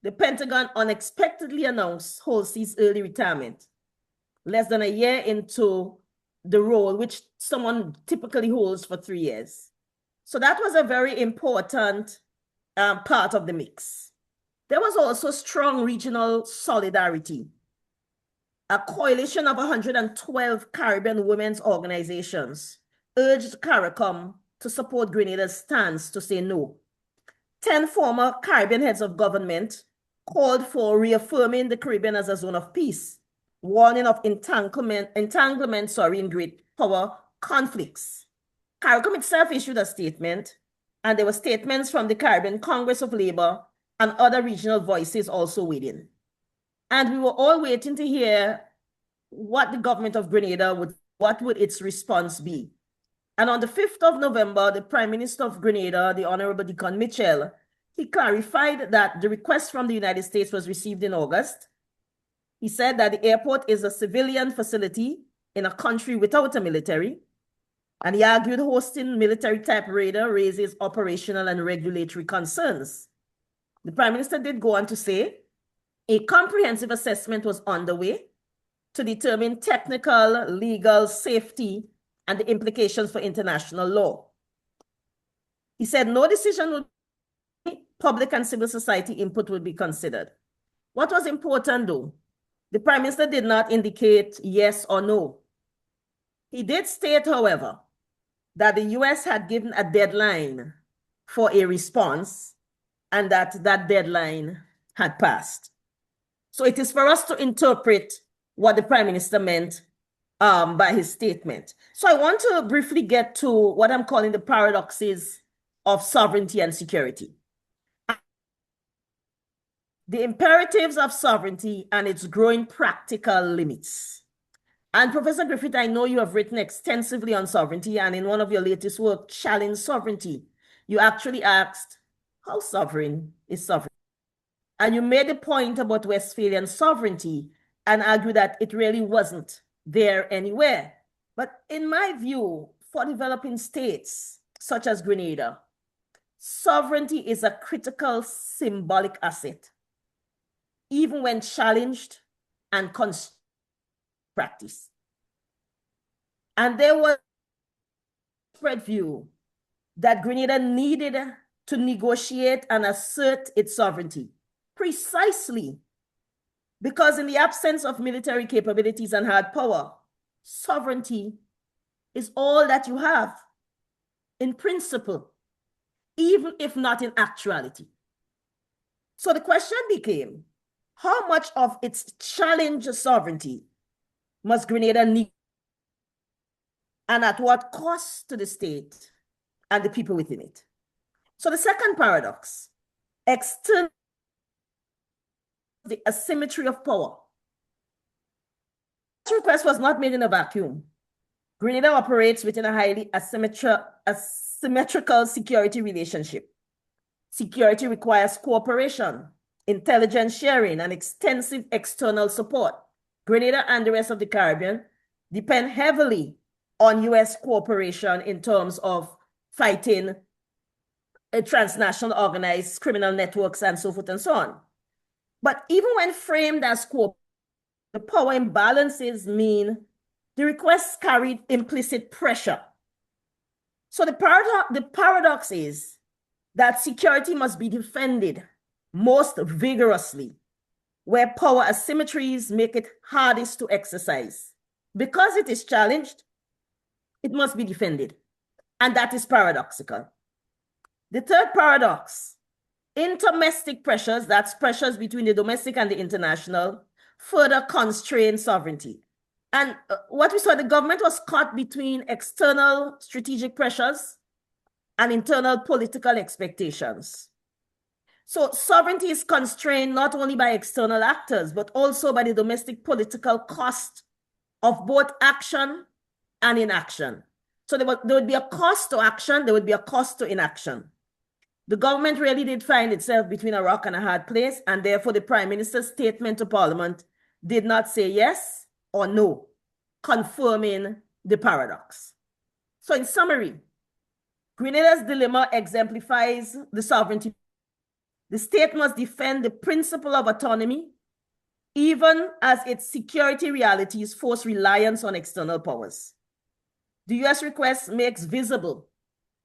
the Pentagon unexpectedly announced Holsey's early retirement, less than a year into the role, which someone typically holds for 3 years. So that was a very important part of the mix. There was also strong regional solidarity. A coalition of 112 Caribbean women's organizations urged CARICOM to support Grenada's stance to say no. 10 former Caribbean heads of government called for reaffirming the Caribbean as a zone of peace, warning of entanglement in great power conflicts. CARICOM itself issued a statement, and there were statements from the Caribbean Congress of Labor and other regional voices also waiting. And we were all waiting to hear what the government of Grenada what would its response be. And on the 5th of November, the Prime Minister of Grenada, the Honorable Deacon Mitchell, he clarified that the request from the United States was received in August. He said that the airport is a civilian facility in a country without a military. And he argued hosting military-type radar raises operational and regulatory concerns. The Prime Minister did go on to say a comprehensive assessment was underway to determine technical, legal, safety, and the implications for international law. He said no decision would be, public and civil society input would be considered. What was important though, the Prime Minister did not indicate yes or no. He did state, however, that the US had given a deadline for a response and that deadline had passed. So it is for us to interpret what the Prime Minister meant by his statement. So I want to briefly get to what I'm calling the paradoxes of sovereignty and security. The imperatives of sovereignty and its growing practical limits. And Professor Griffith, I know you have written extensively on sovereignty, and in one of your latest work, Challenge Sovereignty, you actually asked, how sovereign is sovereignty? And you made a point about Westphalian sovereignty and argued that it really wasn't there anywhere. But in my view, for developing states such as Grenada, sovereignty is a critical symbolic asset, even when challenged and practice. And there was a spread view that Grenada needed to negotiate and assert its sovereignty, precisely because in the absence of military capabilities and hard power, sovereignty is all that you have in principle, even if not in actuality. So the question became, how much of its challenge sovereignty must Grenada need, and at what cost to the state and the people within it? So the second paradox, external, the asymmetry of power. This request was not made in a vacuum. Grenada operates within a highly asymmetrical security relationship. Security requires cooperation, intelligence sharing, and extensive external support. Grenada and the rest of the Caribbean depend heavily on US cooperation in terms of fighting transnational organized criminal networks and so forth and so on. But even when framed as cooperation, the power imbalances mean the requests carried implicit pressure. So the paradox is that security must be defended most vigorously, where power asymmetries make it hardest to exercise. Because it is challenged, it must be defended. And that is paradoxical. The third paradox, interdomestic pressures, that's pressures between the domestic and the international, further constrain sovereignty. And what we saw, the government was caught between external strategic pressures and internal political expectations. So sovereignty is constrained not only by external actors, but also by the domestic political cost of both action and inaction. So there would be a cost to action, there would be a cost to inaction. The government really did find itself between a rock and a hard place, and therefore the Prime Minister's statement to Parliament did not say yes or no, confirming the paradox. So in summary, Grenada's dilemma exemplifies the sovereignty. The state must defend the principle of autonomy, even as its security realities force reliance on external powers. The US request makes visible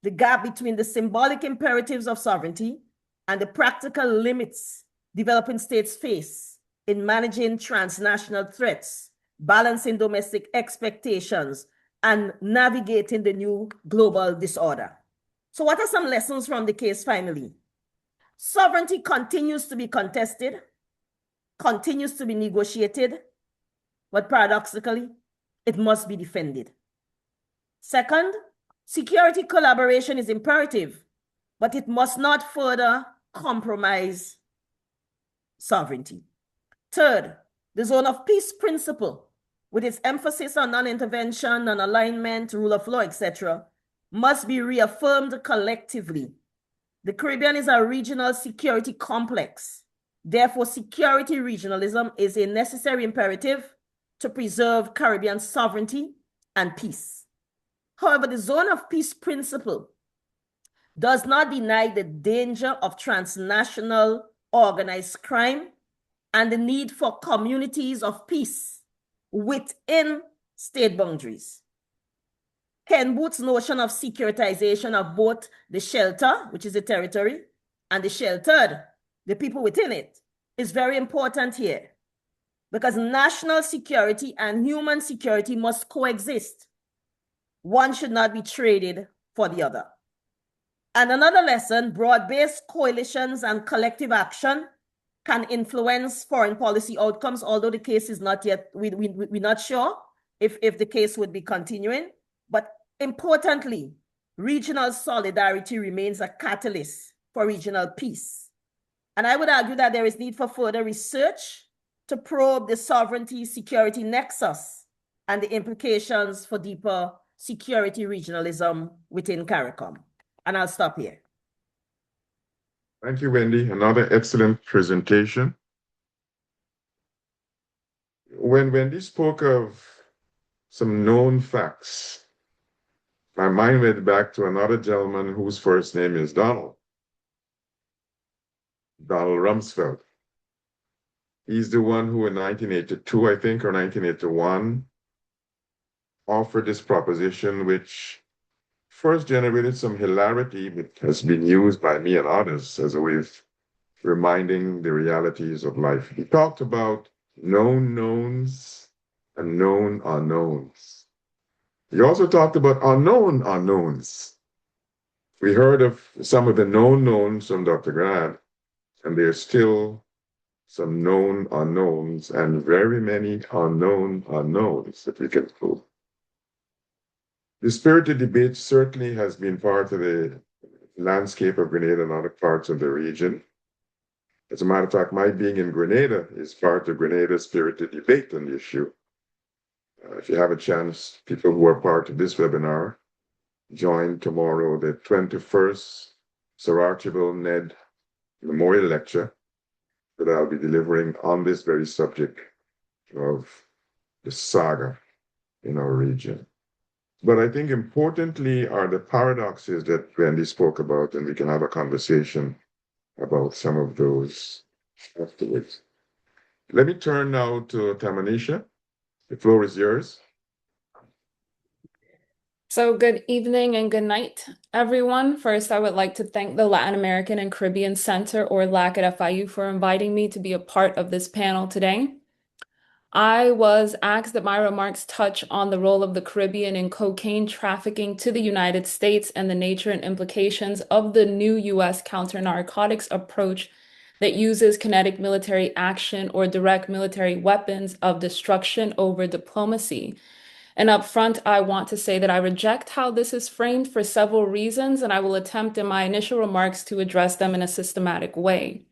the gap between the symbolic imperatives of sovereignty and the practical limits developing states face in managing transnational threats, balancing domestic expectations, and navigating the new global disorder. So what are some lessons from the case finally? Sovereignty continues to be contested, continues to be negotiated, but paradoxically, it must be defended. Second, security collaboration is imperative, but it must not further compromise sovereignty. Third, the zone of peace principle, with its emphasis on non-intervention, non-alignment, rule of law, etc., must be reaffirmed collectively. The Caribbean is a regional security complex. Therefore, security regionalism is a necessary imperative to preserve Caribbean sovereignty and peace. However, the zone of peace principle does not deny the danger of transnational organized crime and the need for communities of peace within state boundaries. Ken Booth's notion of securitization of both the shelter, which is the territory, and the sheltered, the people within it, is very important here, because national security and human security must coexist. One should not be traded for the other. And another lesson, broad-based coalitions and collective action can influence foreign policy outcomes, although the case is not yet, we're not sure, if the case would be continuing. But importantly, regional solidarity remains a catalyst for regional peace. And I would argue that there is need for further research to probe the sovereignty-security nexus and the implications for deeper security regionalism within CARICOM. And I'll stop here. Thank you, Wendy. Another excellent presentation. When Wendy spoke of some known facts, my mind went back to another gentleman whose first name is Donald Rumsfeld. He's the one who in 1982, I think, or 1981, offered this proposition, which first generated some hilarity, but has been used by me and others as a way of reminding the realities of life. He talked about known knowns and known unknowns. He also talked about unknown unknowns. We heard of some of the known knowns from Dr. Grad, and there's still some known unknowns and very many unknown unknowns that we can prove. The spirited debate certainly has been part of the landscape of Grenada and other parts of the region. As a matter of fact, my being in Grenada is part of Grenada's spirited debate on the issue. If you have a chance, people who are part of this webinar, join tomorrow the 21st Sir Archibald Ned Memorial Lecture that I'll be delivering on this very subject of the saga in our region. But I think importantly are the paradoxes that Wendy spoke about, and we can have a conversation about some of those afterwards. Let me turn now to Tamanisha. The floor is yours. So good evening and good night, everyone. First, I would like to thank the Latin American and Caribbean Center, or LACC at FIU, for inviting me to be a part of this panel today. I was asked that my remarks touch on the role of the Caribbean in cocaine trafficking to the United States and the nature and implications of the new U.S. counter-narcotics approach that uses kinetic military action or direct military weapons of destruction over diplomacy. And up front, I want to say that I reject how this is framed for several reasons, and I will attempt in my initial remarks to address them in a systematic way.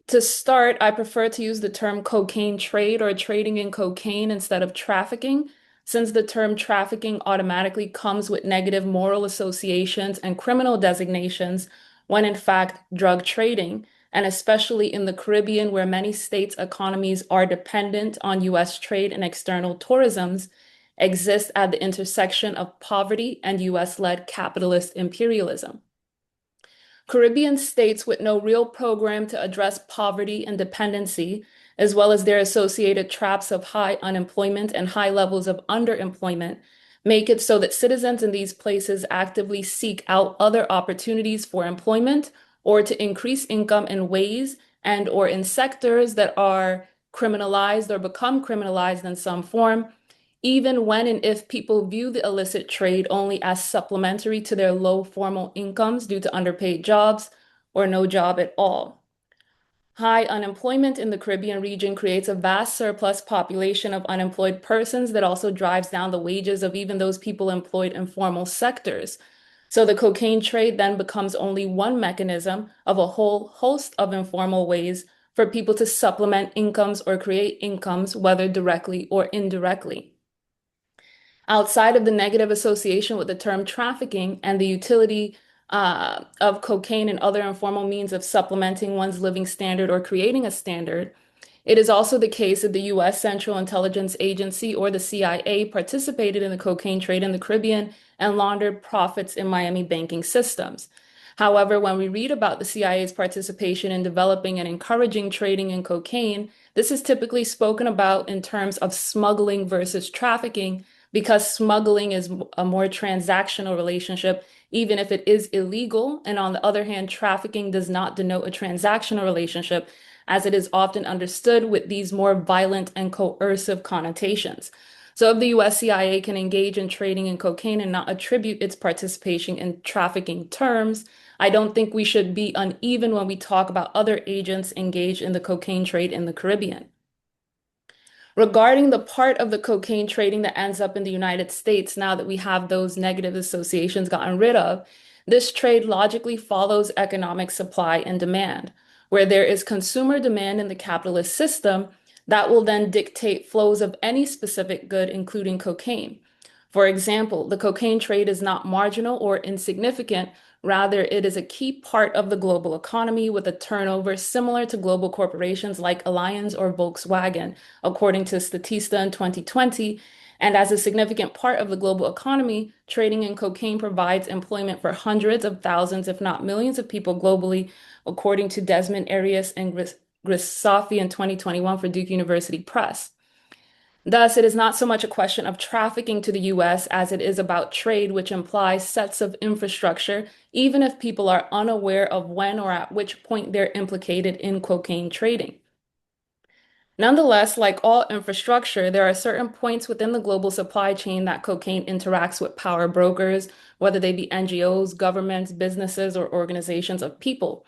To start, I prefer to use the term cocaine trade or trading in cocaine instead of trafficking, since the term trafficking automatically comes with negative moral associations and criminal designations when in fact drug trading, and especially in the Caribbean where many states' economies are dependent on US trade and external tourisms, exists at the intersection of poverty and US-led capitalist imperialism. Caribbean states with no real program to address poverty and dependency, as well as their associated traps of high unemployment and high levels of underemployment, make it so that citizens in these places actively seek out other opportunities for employment or to increase income in ways and or in sectors that are criminalized or become criminalized in some form, even when and if people view the illicit trade only as supplementary to their low formal incomes due to underpaid jobs or no job at all. High unemployment in the Caribbean region creates a vast surplus population of unemployed persons that also drives down the wages of even those people employed in formal sectors. So the cocaine trade then becomes only one mechanism of a whole host of informal ways for people to supplement incomes or create incomes, whether directly or indirectly. Outside of the negative association with the term trafficking and the utility of cocaine and other informal means of supplementing one's living standard or creating a standard, it is also the case that the U.S. Central Intelligence Agency, or the CIA, participated in the cocaine trade in the Caribbean and laundered profits in Miami banking systems. However, when we read about the CIA's participation in developing and encouraging trading in cocaine, this is typically spoken about in terms of smuggling versus trafficking, because smuggling is a more transactional relationship, even if it is illegal. And on the other hand, trafficking does not denote a transactional relationship, as it is often understood with these more violent and coercive connotations. So if the US CIA can engage in trading in cocaine and not attribute its participation in trafficking terms, I don't think we should be uneven when we talk about other agents engaged in the cocaine trade in the Caribbean. Regarding the part of the cocaine trading that ends up in the United States, now that we have those negative associations gotten rid of, this trade logically follows economic supply and demand, where there is consumer demand in the capitalist system that will then dictate flows of any specific good, including cocaine. For example, the cocaine trade is not marginal or insignificant. Rather, it is a key part of the global economy with a turnover similar to global corporations like Allianz or Volkswagen, according to Statista in 2020. And as a significant part of the global economy, trading in cocaine provides employment for hundreds of thousands, if not millions of people globally, according to Desmond Arias and Grisafi in 2021 for Duke University Press. Thus, it is not so much a question of trafficking to the US as it is about trade, which implies sets of infrastructure, even if people are unaware of when or at which point they're implicated in cocaine trading. Nonetheless, like all infrastructure, there are certain points within the global supply chain that cocaine interacts with power brokers, whether they be NGOs, governments, businesses, or organizations of people.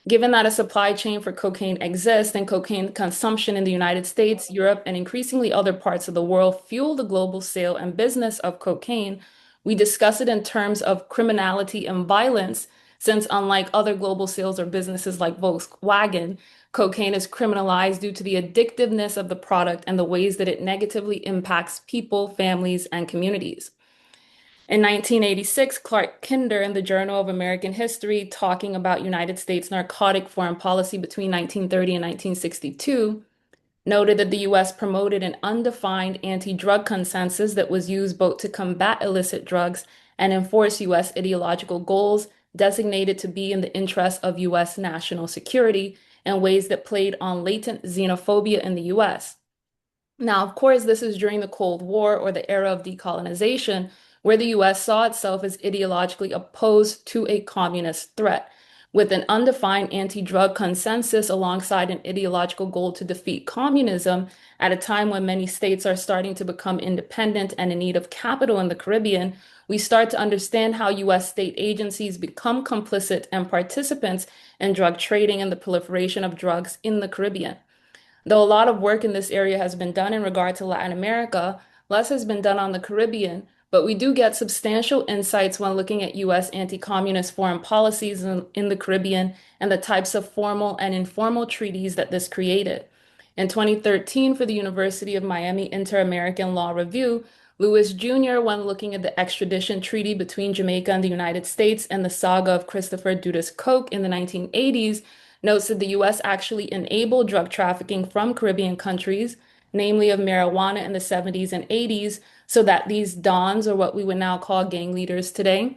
Given that a supply chain for cocaine exists and cocaine consumption in the United States, Europe, and increasingly other parts of the world fuel the global sale and business of cocaine, we discuss it in terms of criminality and violence, since unlike other global sales or businesses like Volkswagen, cocaine is criminalized due to the addictiveness of the product and the ways that it negatively impacts people, families, and communities. In 1986, Clark Kinder in the Journal of American History, talking about United States narcotic foreign policy between 1930 and 1962, noted that the US promoted an undefined anti-drug consensus that was used both to combat illicit drugs and enforce US ideological goals designated to be in the interest of US national security in ways that played on latent xenophobia in the US. Now, of course, this is during the Cold War or the era of decolonization, where the US saw itself as ideologically opposed to a communist threat, with an undefined anti-drug consensus alongside an ideological goal to defeat communism at a time when many states are starting to become independent and in need of capital in the Caribbean. We start to understand how US state agencies become complicit and participants in drug trading and the proliferation of drugs in the Caribbean. Though a lot of work in this area has been done in regard to Latin America, less has been done on the Caribbean, but we do get substantial insights when looking at US anti-communist foreign policies in the Caribbean and the types of formal and informal treaties that this created. In 2013, for the University of Miami Inter-American Law Review, Lewis Jr., when looking at the extradition treaty between Jamaica and the United States and the saga of Christopher Dudas Koch in the 1980s, notes that the US actually enabled drug trafficking from Caribbean countries, namely of marijuana in the 70s and 80s, so that these dons, or what we would now call gang leaders today,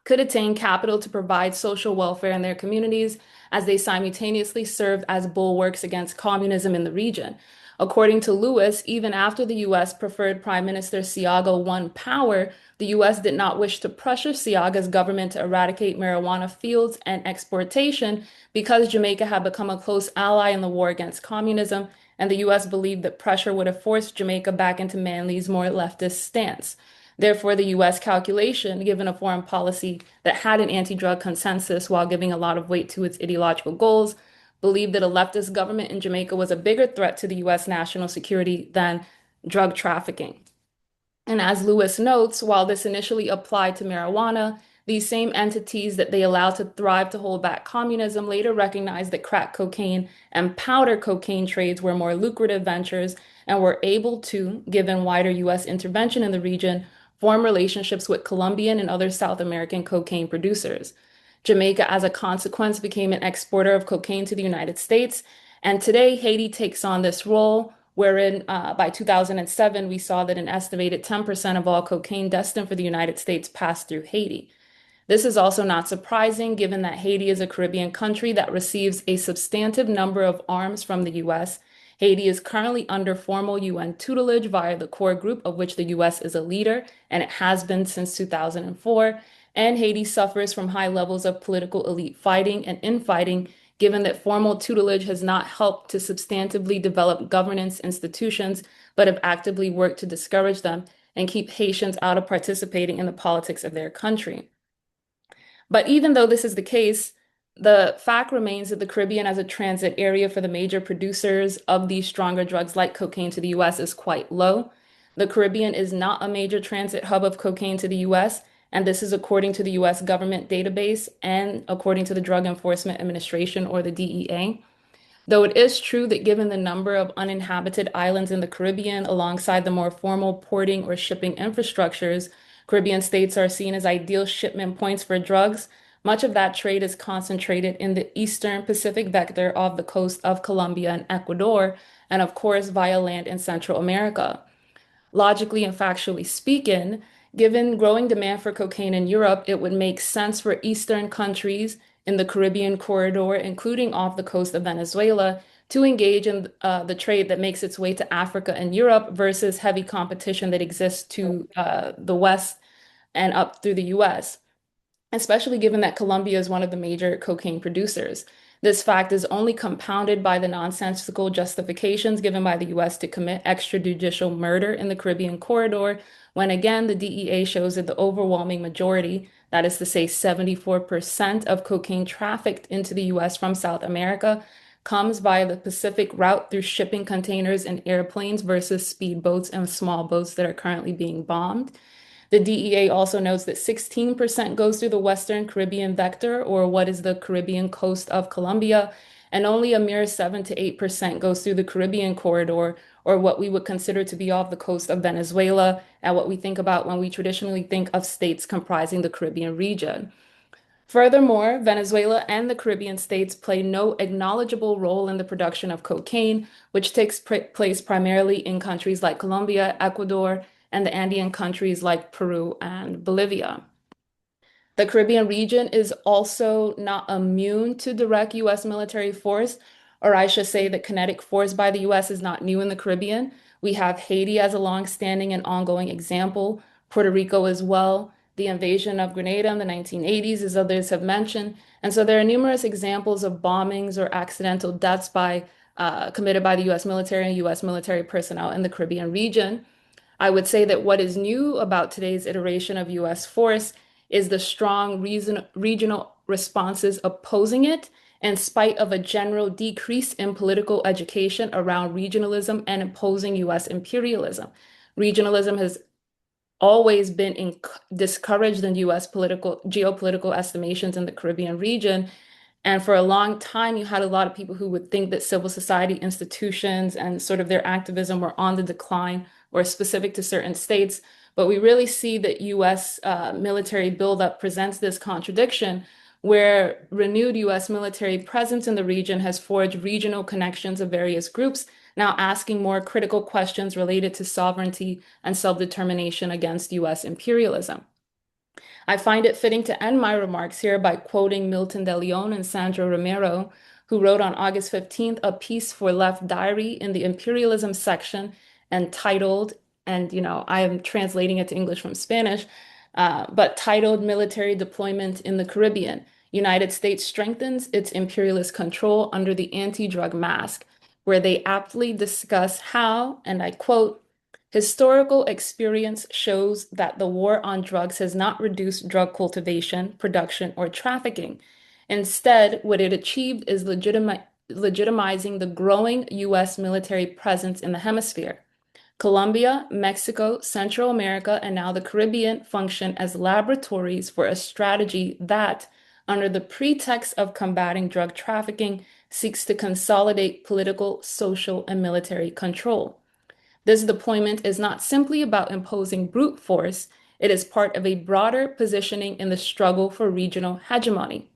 could attain capital to provide social welfare in their communities as they simultaneously served as bulwarks against communism in the region. According to Lewis, even after the US preferred Prime Minister Seaga won power, the US did not wish to pressure Seaga's government to eradicate marijuana fields and exportation because Jamaica had become a close ally in the war against communism, and the US believed that pressure would have forced Jamaica back into Manley's more leftist stance. Therefore, the US calculation, given a foreign policy that had an anti-drug consensus while giving a lot of weight to its ideological goals, believed that a leftist government in Jamaica was a bigger threat to the US national security than drug trafficking. And as Lewis notes, while this initially applied to marijuana, these same entities that they allowed to thrive to hold back communism later recognized that crack cocaine and powder cocaine trades were more lucrative ventures and were able to, given wider US intervention in the region, form relationships with Colombian and other South American cocaine producers. Jamaica, as a consequence, became an exporter of cocaine to the United States. And today, Haiti takes on this role, wherein by 2007, we saw that an estimated 10% of all cocaine destined for the United States passed through Haiti. This is also not surprising, given that Haiti is a Caribbean country that receives a substantive number of arms from the US. Haiti is currently under formal UN tutelage via the core group, of which the US is a leader, and it has been since 2004. And Haiti suffers from high levels of political elite fighting and infighting, given that formal tutelage has not helped to substantively develop governance institutions, but have actively worked to discourage them and keep Haitians out of participating in the politics of their country. But even though this is the case, The fact remains that the Caribbean as a transit area for the major producers of these stronger drugs like cocaine to the US is quite low. The Caribbean is not a major transit hub of cocaine to the US, and this is according to the US government database and according to the Drug Enforcement Administration, or the DEA. Though it is true that given the number of uninhabited islands in the Caribbean, alongside the more formal porting or shipping infrastructures, Caribbean states are seen as ideal shipment points for drugs. Much of that trade is concentrated in the eastern Pacific vector off the coast of Colombia and Ecuador, and of course via land in Central America. Logically and factually speaking, given growing demand for cocaine in Europe, it would make sense for Eastern countries in the Caribbean corridor, including off the coast of Venezuela, to engage in the trade that makes its way to Africa and Europe versus heavy competition that exists to the West and up through the US, especially given that Colombia is one of the major cocaine producers. This fact is only compounded by the nonsensical justifications given by the US to commit extrajudicial murder in the Caribbean corridor, when again the DEA shows that the overwhelming majority, that is to say 74% of cocaine trafficked into the US from South America, comes via the Pacific route through shipping containers and airplanes versus speedboats and small boats that are currently being bombed. The DEA also notes that 16% goes through the Western Caribbean vector, or what is the Caribbean coast of Colombia, and only a mere 7 to 8% goes through the Caribbean corridor, or what we would consider to be off the coast of Venezuela, and what we think about when we traditionally think of states comprising the Caribbean region. Furthermore, Venezuela and the Caribbean states play no acknowledgeable role in the production of cocaine, which takes place primarily in countries like Colombia, Ecuador, and the Andean countries like Peru and Bolivia. The Caribbean region is also not immune to direct US military force, or I should say that kinetic force by the US is not new in the Caribbean. We have Haiti as a long-standing and ongoing example, Puerto Rico as well, the invasion of Grenada in the 1980s, as others have mentioned. And so there are numerous examples of bombings or accidental deaths committed by the US military and US military personnel in the Caribbean region. I would say that what is new about today's iteration of US force is the strong regional responses opposing it, in spite of a general decrease in political education around regionalism and opposing US imperialism. Regionalism has always been discouraged in US geopolitical estimations in the Caribbean region. And for a long time, you had a lot of people who would think that civil society institutions and sort of their activism were on the decline or specific to certain states. But we really see that US military buildup presents this contradiction, where renewed US military presence in the region has forged regional connections of various groups, now asking more critical questions related to sovereignty and self-determination against US imperialism. I find it fitting to end my remarks here by quoting Milton de Leon and Sandra Romero, who wrote on August 15th a piece for Left Diary in the imperialism section entitled, and I am translating it to English from Spanish, but titled Military Deployment in the Caribbean. United States strengthens its imperialist control under the anti-drug mask, where they aptly discuss how, and I quote, historical experience shows that the war on drugs has not reduced drug cultivation, production, or trafficking. Instead, what it achieved is legitimizing the growing US military presence in the hemisphere. Colombia, Mexico, Central America, and now the Caribbean function as laboratories for a strategy that, under the pretext of combating drug trafficking, seeks to consolidate political, social, and military control. This deployment is not simply about imposing brute force, it is part of a broader positioning in the struggle for regional hegemony.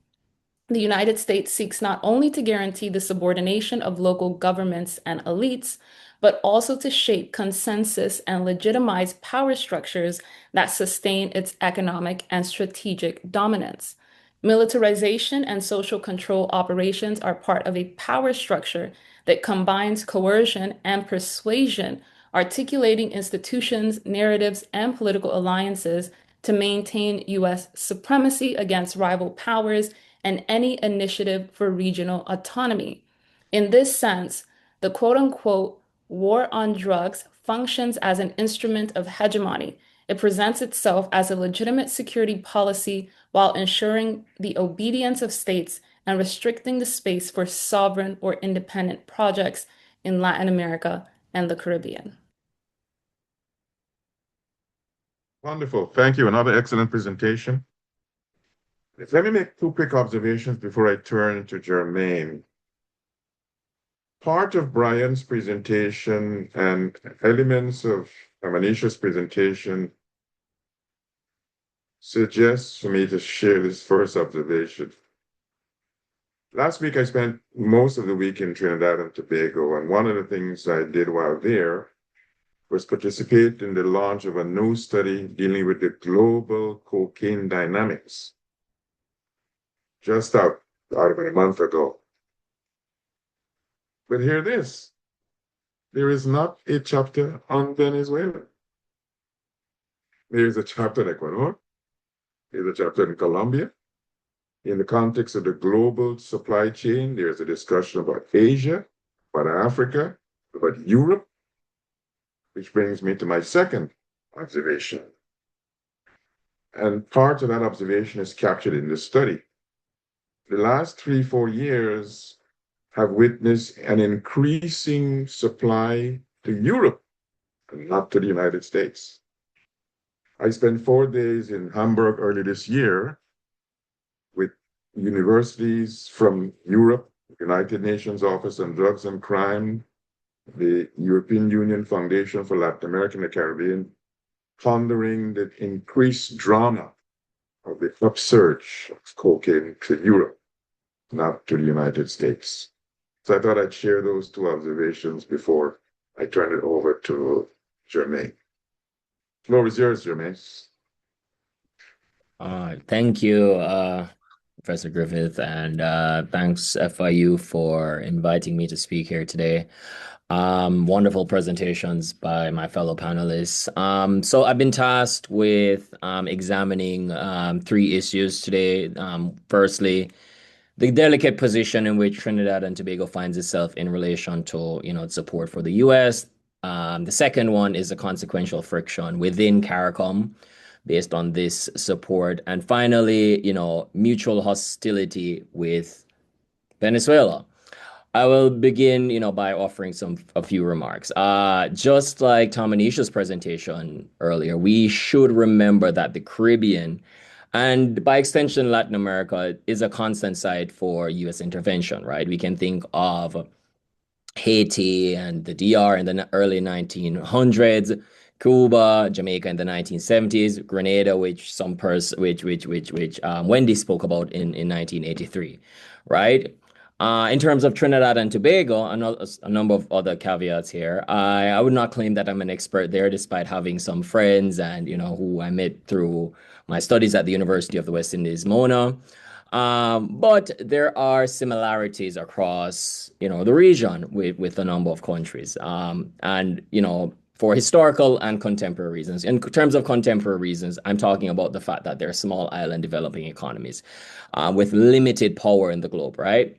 The United States seeks not only to guarantee the subordination of local governments and elites, but also to shape consensus and legitimize power structures that sustain its economic and strategic dominance. Militarization and social control operations are part of a power structure that combines coercion and persuasion, articulating institutions, narratives, and political alliances to maintain US supremacy against rival powers and any initiative for regional autonomy. In this sense, the quote-unquote war on drugs functions as an instrument of hegemony, It presents itself as a legitimate security policy while ensuring the obedience of states and restricting the space for sovereign or independent projects in Latin America and the Caribbean. Wonderful. Thank you. Another excellent presentation. Let me make two quick observations before I turn to Jermaine. Part of Brian's presentation and elements of Amanisha's presentation suggests for me to share this first observation. Last week, I spent most of the week in Trinidad and Tobago, and one of the things I did while there was participate in the launch of a new study dealing with the global cocaine dynamics, just out about a month ago. But hear this, there is not a chapter on Venezuela. There is a chapter in Ecuador, there's a chapter in Colombia. In the context of the global supply chain, there's a discussion about Asia, about Africa, about Europe, which brings me to my second observation. And part of that observation is captured in this study. The last 3-4 years have witnessed an increasing supply to Europe and not to the United States. I spent 4 days in Hamburg early this year with universities from Europe, United Nations Office on Drugs and Crime, the European Union Foundation for Latin America and the Caribbean, pondering the increased drama of the upsurge of cocaine to Europe, not to the United States. So I thought I'd share those two observations before I turn it over to Jermaine. Floor is yours, Jermaine. Thank you, Professor Griffith, and thanks FIU for inviting me to speak here today. Wonderful presentations by my fellow panelists. So I've been tasked with examining 3 issues today. Firstly, the delicate position in which Trinidad and Tobago finds itself in relation to, its support for the U.S. The second one is the consequential friction within CARICOM based on this support. And finally, mutual hostility with Venezuela. I will begin, by offering a few remarks. Just like Tamanisha's presentation earlier, we should remember that the Caribbean, and by extension Latin America, is a constant site for U.S. intervention, right? We can think of Haiti and the DR in the early 1900s, Cuba, Jamaica in the 1970s, Grenada, which Wendy spoke about in 1983, right? In terms of Trinidad and Tobago, a number of other caveats here. I would not claim that I'm an expert there, despite having some friends and who I met through my studies at the University of the West Indies, Mona. But there are similarities across the region with a number of countries, and for historical and contemporary reasons. In terms of contemporary reasons, I'm talking about the fact that they're small island developing economies with limited power in the globe, right?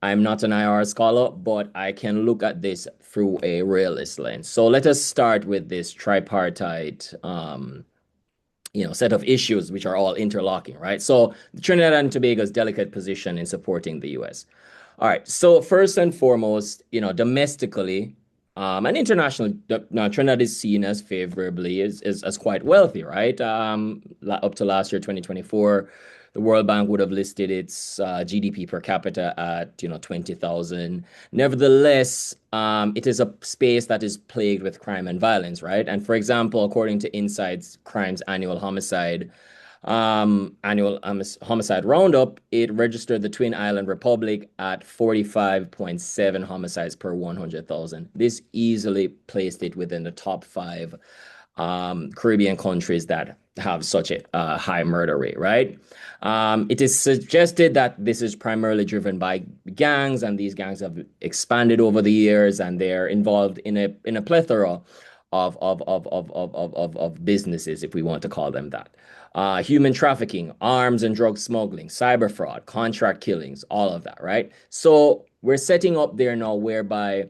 I'm not an IR scholar, but I can look at this through a realist lens. So let us start with this tripartite set of issues which are all interlocking, right? So Trinidad and Tobago's delicate position in supporting the US. All right, so first and foremost, domestically and internationally, Trinidad is seen as favorably as quite wealthy, right? Up to last year, 2024, the World Bank would have listed its GDP per capita at 20,000. Nevertheless, it is a space that is plagued with crime and violence, right? And for example, according to Insight's Crimes Annual Homicide Roundup, it registered the Twin Island Republic at 45.7 homicides per 100,000. This easily placed it within the top 5 Caribbean countries that have such a high murder rate, right? It is suggested that this is primarily driven by gangs, and these gangs have expanded over the years, and they're involved in a plethora of businesses, if we want to call them that. Human trafficking, arms and drug smuggling, cyber fraud, contract killings, all of that, right? So we're setting up there now whereby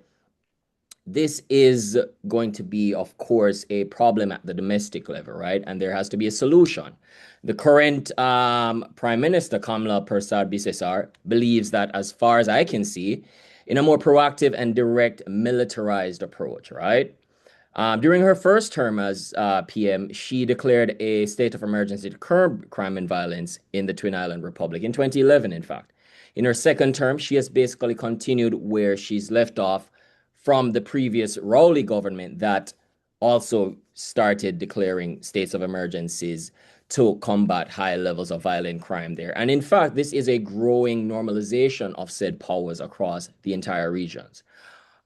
this is going to be, of course, a problem at the domestic level, right? And there has to be a solution. The current Prime Minister, Kamala Persad-Bissessar, believes that, as far as I can see, in a more proactive and direct militarized approach, right? During her first term as PM, she declared a state of emergency to curb crime and violence in the Twin Island Republic in 2011, in fact. In her second term, she has basically continued where she's left off from the previous Rowley government that also started declaring states of emergencies to combat high levels of violent crime there. And in fact, this is a growing normalization of said powers across the entire regions.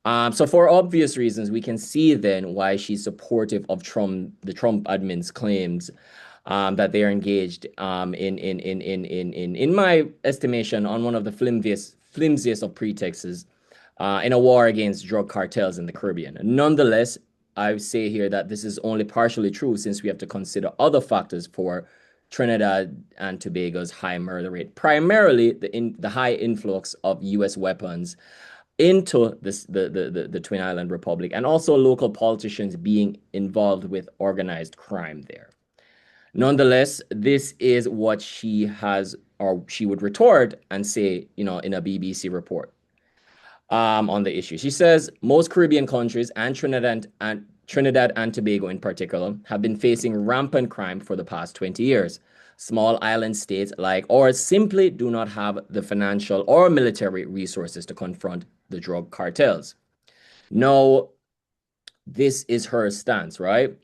So for obvious reasons, we can see then why she's supportive of the Trump admin's claims that they are engaged in my estimation, on one of the flimsiest of pretexts in a war against drug cartels in the Caribbean. Nonetheless, I say here that this is only partially true, since we have to consider other factors for Trinidad and Tobago's high murder rate, primarily the high influx of U.S. weapons into the Twin Island Republic, and also local politicians being involved with organized crime there. Nonetheless, this is what she has, or she would retort and say, in a BBC report on the issue. She says most Caribbean countries, and Trinidad and Tobago in particular, have been facing rampant crime for the past 20 years. Small island states like ours simply do not have the financial or military resources to confront the drug cartels. Now, this is her stance, right?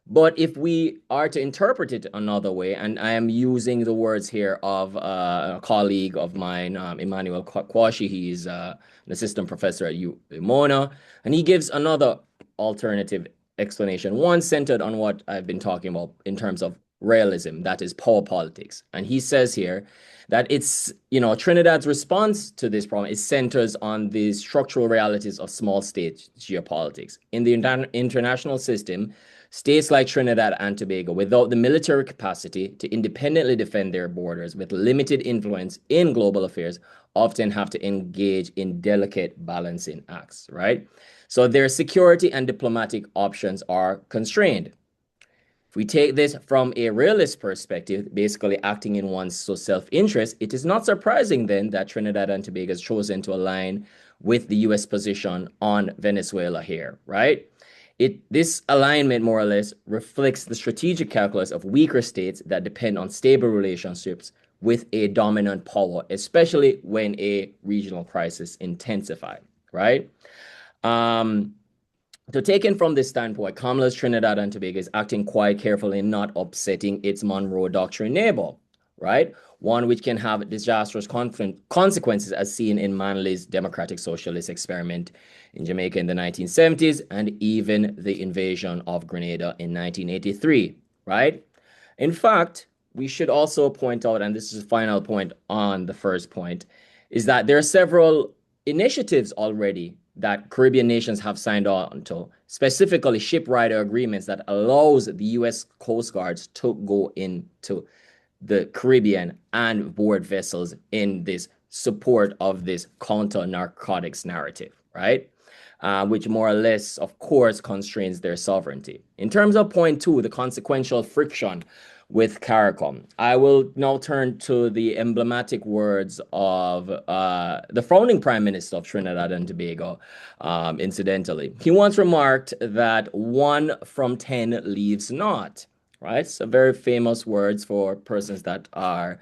But if we are to interpret it another way, and I am using the words here of a colleague of mine, Emmanuel Kwashi, he's an assistant professor at Mona, and he gives another alternative explanation, one centered on what I've been talking about in terms of realism, that is power politics. And he says here that it's, Trinidad's response to this problem is centers on the structural realities of small state geopolitics. In the international system, states like Trinidad and Tobago, without the military capacity to independently defend their borders, with limited influence in global affairs, often have to engage in delicate balancing acts, right? So their security and diplomatic options are constrained. If we take this from a realist perspective, basically acting in one's self-interest, it is not surprising then that Trinidad and Tobago has chosen to align with the U.S. position on Venezuela here, right? This alignment more or less reflects the strategic calculus of weaker states that depend on stable relationships with a dominant power, especially when a regional crisis intensifies, right? So taken from this standpoint, Kamala's Trinidad and Tobago is acting quite carefully in not upsetting its Monroe Doctrine neighbor, right? One which can have disastrous consequences, as seen in Manley's democratic socialist experiment in Jamaica in the 1970s, and even the invasion of Grenada in 1983, right? In fact, we should also point out, and this is the final point on the first point, is that there are several initiatives already that Caribbean nations have signed on to, specifically ship rider agreements that allows the U.S. Coast Guards to go into the Caribbean and board vessels in this support of this counter-narcotics narrative, right? Which more or less, of course, constrains their sovereignty. In terms of point two, the consequential friction with CARICOM, I will now turn to the emblematic words of the founding Prime Minister of Trinidad and Tobago, incidentally. He once remarked that 1 from 10 leaves not, right? So very famous words for persons that are,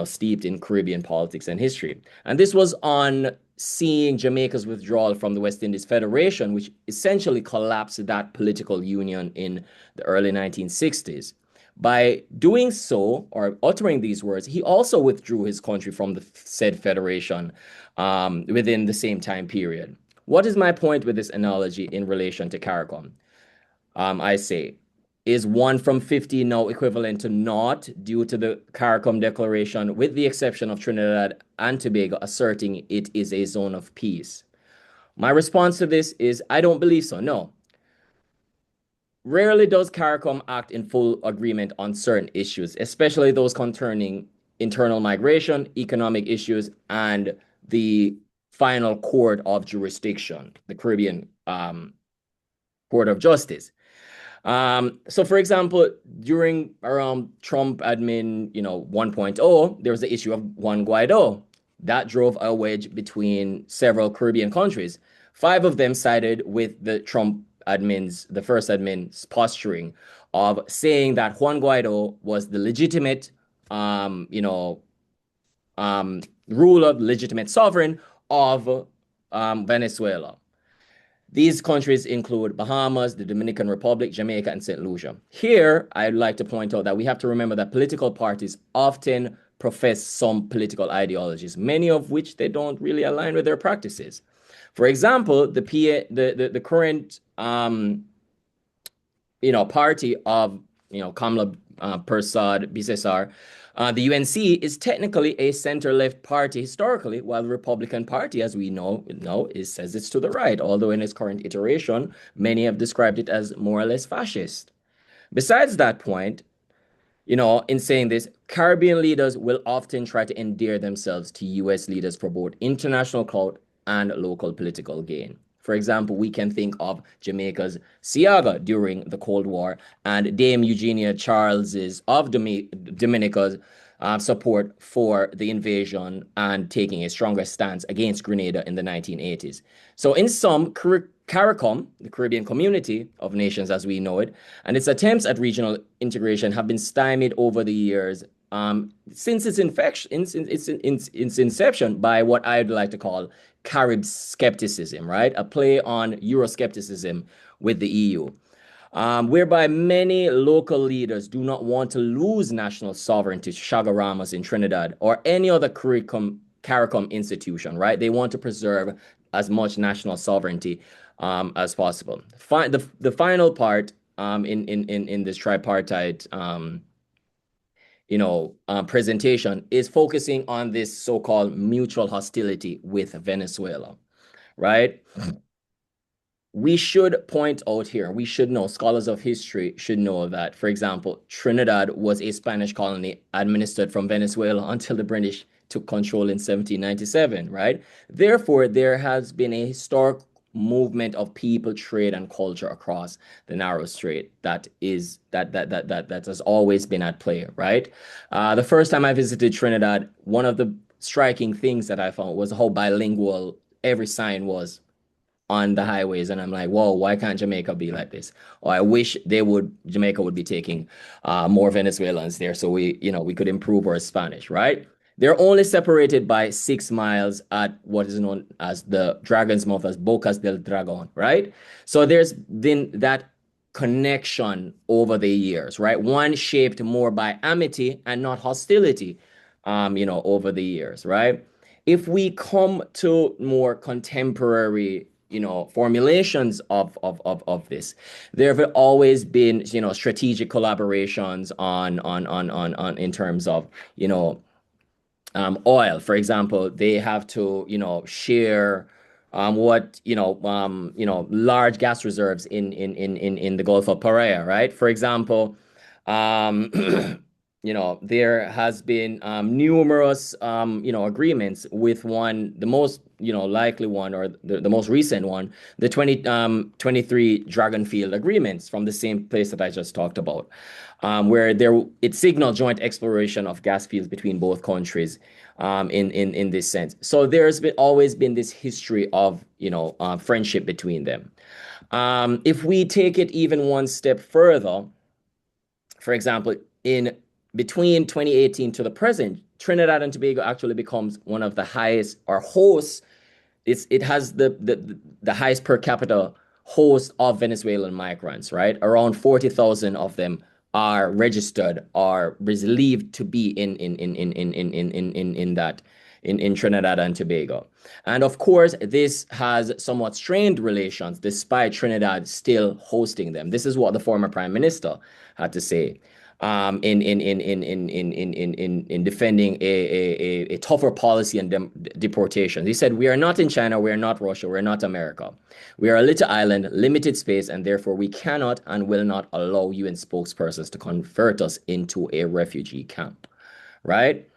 steeped in Caribbean politics and history. And this was on seeing Jamaica's withdrawal from the West Indies Federation, which essentially collapsed that political union in the early 1960s. By doing so, or uttering these words, he also withdrew his country from the said federation within the same time period. What is my point with this analogy in relation to CARICOM? I say, is 1 from 50 now equivalent to naught due to the CARICOM declaration, with the exception of Trinidad and Tobago asserting it is a zone of peace? My response to this is, I don't believe so, no. Rarely does CARICOM act in full agreement on certain issues, especially those concerning internal migration, economic issues, and the final court of jurisdiction, the Caribbean Court of Justice. So for example, during around Trump admin, 1.0, there was the issue of Juan Guaido. That drove a wedge between several Caribbean countries. 5 of them sided with the Trump the first admin's posturing of saying that Juan Guaido was the legitimate, ruler, legitimate sovereign of Venezuela. These countries include Bahamas, the Dominican Republic, Jamaica, and St. Lucia. Here, I'd like to point out that we have to remember that political parties often profess some political ideologies, many of which they don't really align with their practices. For example, the current party of Kamala Persad Bisesar, the UNC is technically a center-left party historically, while the Republican Party, as we know, says it's to the right, although in its current iteration, many have described it as more or less fascist. Besides that point, in saying this, Caribbean leaders will often try to endear themselves to US leaders for both international clout and local political gain. For example, we can think of Jamaica's Ciaga during the Cold War and Dame Eugenia Charles's of Dominica's support for the invasion and taking a stronger stance against Grenada in the 1980s. So in sum, CARICOM, the Caribbean Community of Nations as we know it, and its attempts at regional integration have been stymied over the years since its inception by what I'd like to call Carib skepticism, right? A play on Euroscepticism with the EU, whereby many local leaders do not want to lose national sovereignty to Chagaramas in Trinidad or any other CARICOM institution, right? They want to preserve as much national sovereignty as possible. The final part in this tripartite presentation is focusing on this so-called mutual hostility with Venezuela, right? We should point out here, we should know, scholars of history should know that, for example, Trinidad was a Spanish colony administered from Venezuela until the British took control in 1797, right? Therefore, there has been a historic movement of people, trade, and culture across the narrow strait that has always been at play, right? The first time I visited Trinidad, one of the striking things that I found was how bilingual every sign was on the highways, and I'm like, whoa, why can't Jamaica be like this? Or I wish Jamaica would be taking more Venezuelans there so we could improve our Spanish, right? They're only separated by 6 miles at what is known as the Dragon's Mouth, as Bocas del Dragon, right? So there's been that connection over the years, right? One shaped more by amity and not hostility, over the years, right? If we come to more contemporary formulations of this, there have always been strategic collaborations on in terms of oil. For example, they have to share large gas reserves in the Gulf of Paria, right? For example, there has been numerous agreements with the most likely one, or the most recent one, the 2023 Dragonfield agreements from the same place that I just talked about, where it signaled joint exploration of gas fields between both countries in this sense. So there's always been this history of friendship between them. If we take it even one step further, for example, between 2018 to the present, Trinidad and Tobago actually becomes one of the highest, or hosts. It has the highest per capita host of Venezuelan migrants, right? Around 40,000 of them are registered or believed to be in Trinidad and Tobago. And of course, this has somewhat strained relations despite Trinidad still hosting them. This is what the former prime minister had to say in defending a tougher policy on deportation. He said, "We are not in China, we are not Russia, we're not America. We are a little island, limited space, and therefore we cannot and will not allow UN spokespersons to convert us into a refugee camp," right?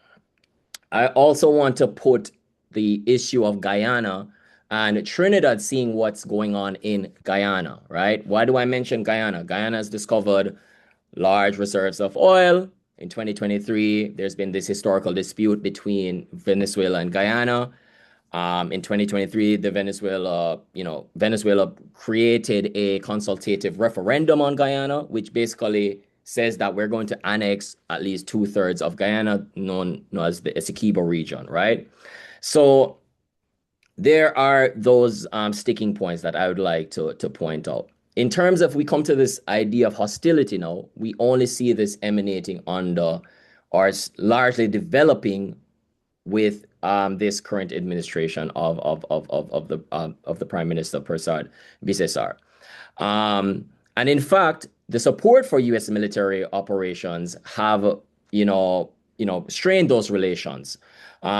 I also want to put the issue of Guyana and Trinidad seeing what's going on in Guyana, right? Why do I mention Guyana? Guyana has discovered large reserves of oil. In 2023, there's been this historical dispute between Venezuela and Guyana. In 2023, Venezuela created a consultative referendum on Guyana, which basically says that we're going to annex at least 2/3 of Guyana, known as the Essequibo region, right? So there are those sticking points that I would like to point out. In terms of, we come to this idea of hostility now, we only see this emanating under or largely developing with this current administration of the Prime Minister Prasad Bisesar. And in fact, the support for U.S. military operations have, strained those relations.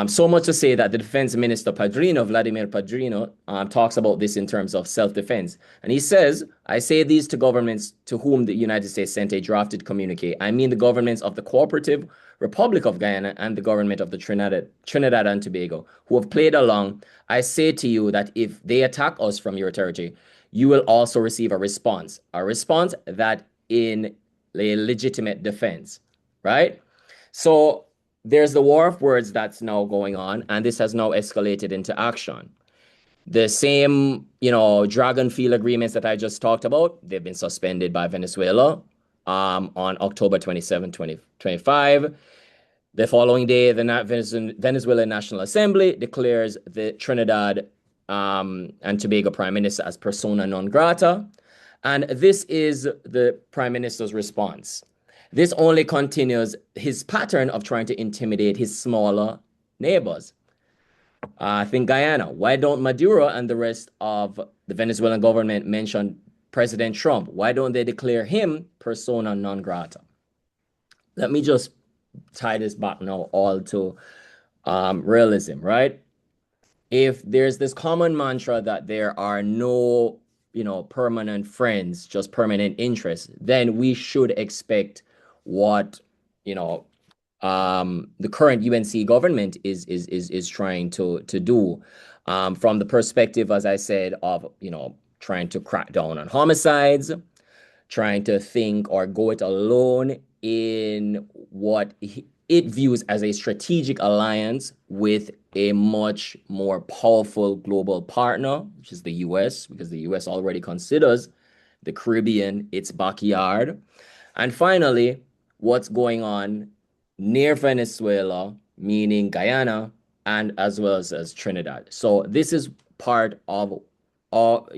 So much to say that the Defense Minister Vladimir Padrino, talks about this in terms of self-defense. And he says, I say these to governments to whom the United States sent a drafted communique. I mean the governments of the Cooperative Republic of Guyana and the government of the Trinidad and Tobago, who have played along. I say to you that if they attack us from your territory, you will also receive a response that in a legitimate defense, right? So there's the war of words that's now going on, and this has now escalated into action. The same, dragon field agreements that I just talked about, they've been suspended by Venezuela on October 27, 2025. The following day, the Venezuelan National Assembly declares the Trinidad and Tobago Prime Minister as persona non grata. And this is the Prime Minister's response. This only continues his pattern of trying to intimidate his smaller neighbors. I think Guyana. Why don't Maduro and the rest of the Venezuelan government mention President Trump? Why don't they declare him persona non grata? Let me just tie this back now all to realism, right? If there's this common mantra that there are no, permanent friends, just permanent interests, then we should expect what, the current UNC government is trying to do, from the perspective, as I said, of, trying to crack down on homicides, trying to think or go it alone in what it views as a strategic alliance with a much more powerful global partner, which is the US, because the US already considers the Caribbean its backyard. And finally, what's going on near Venezuela, meaning Guyana, and as well as Trinidad. So this is part of all,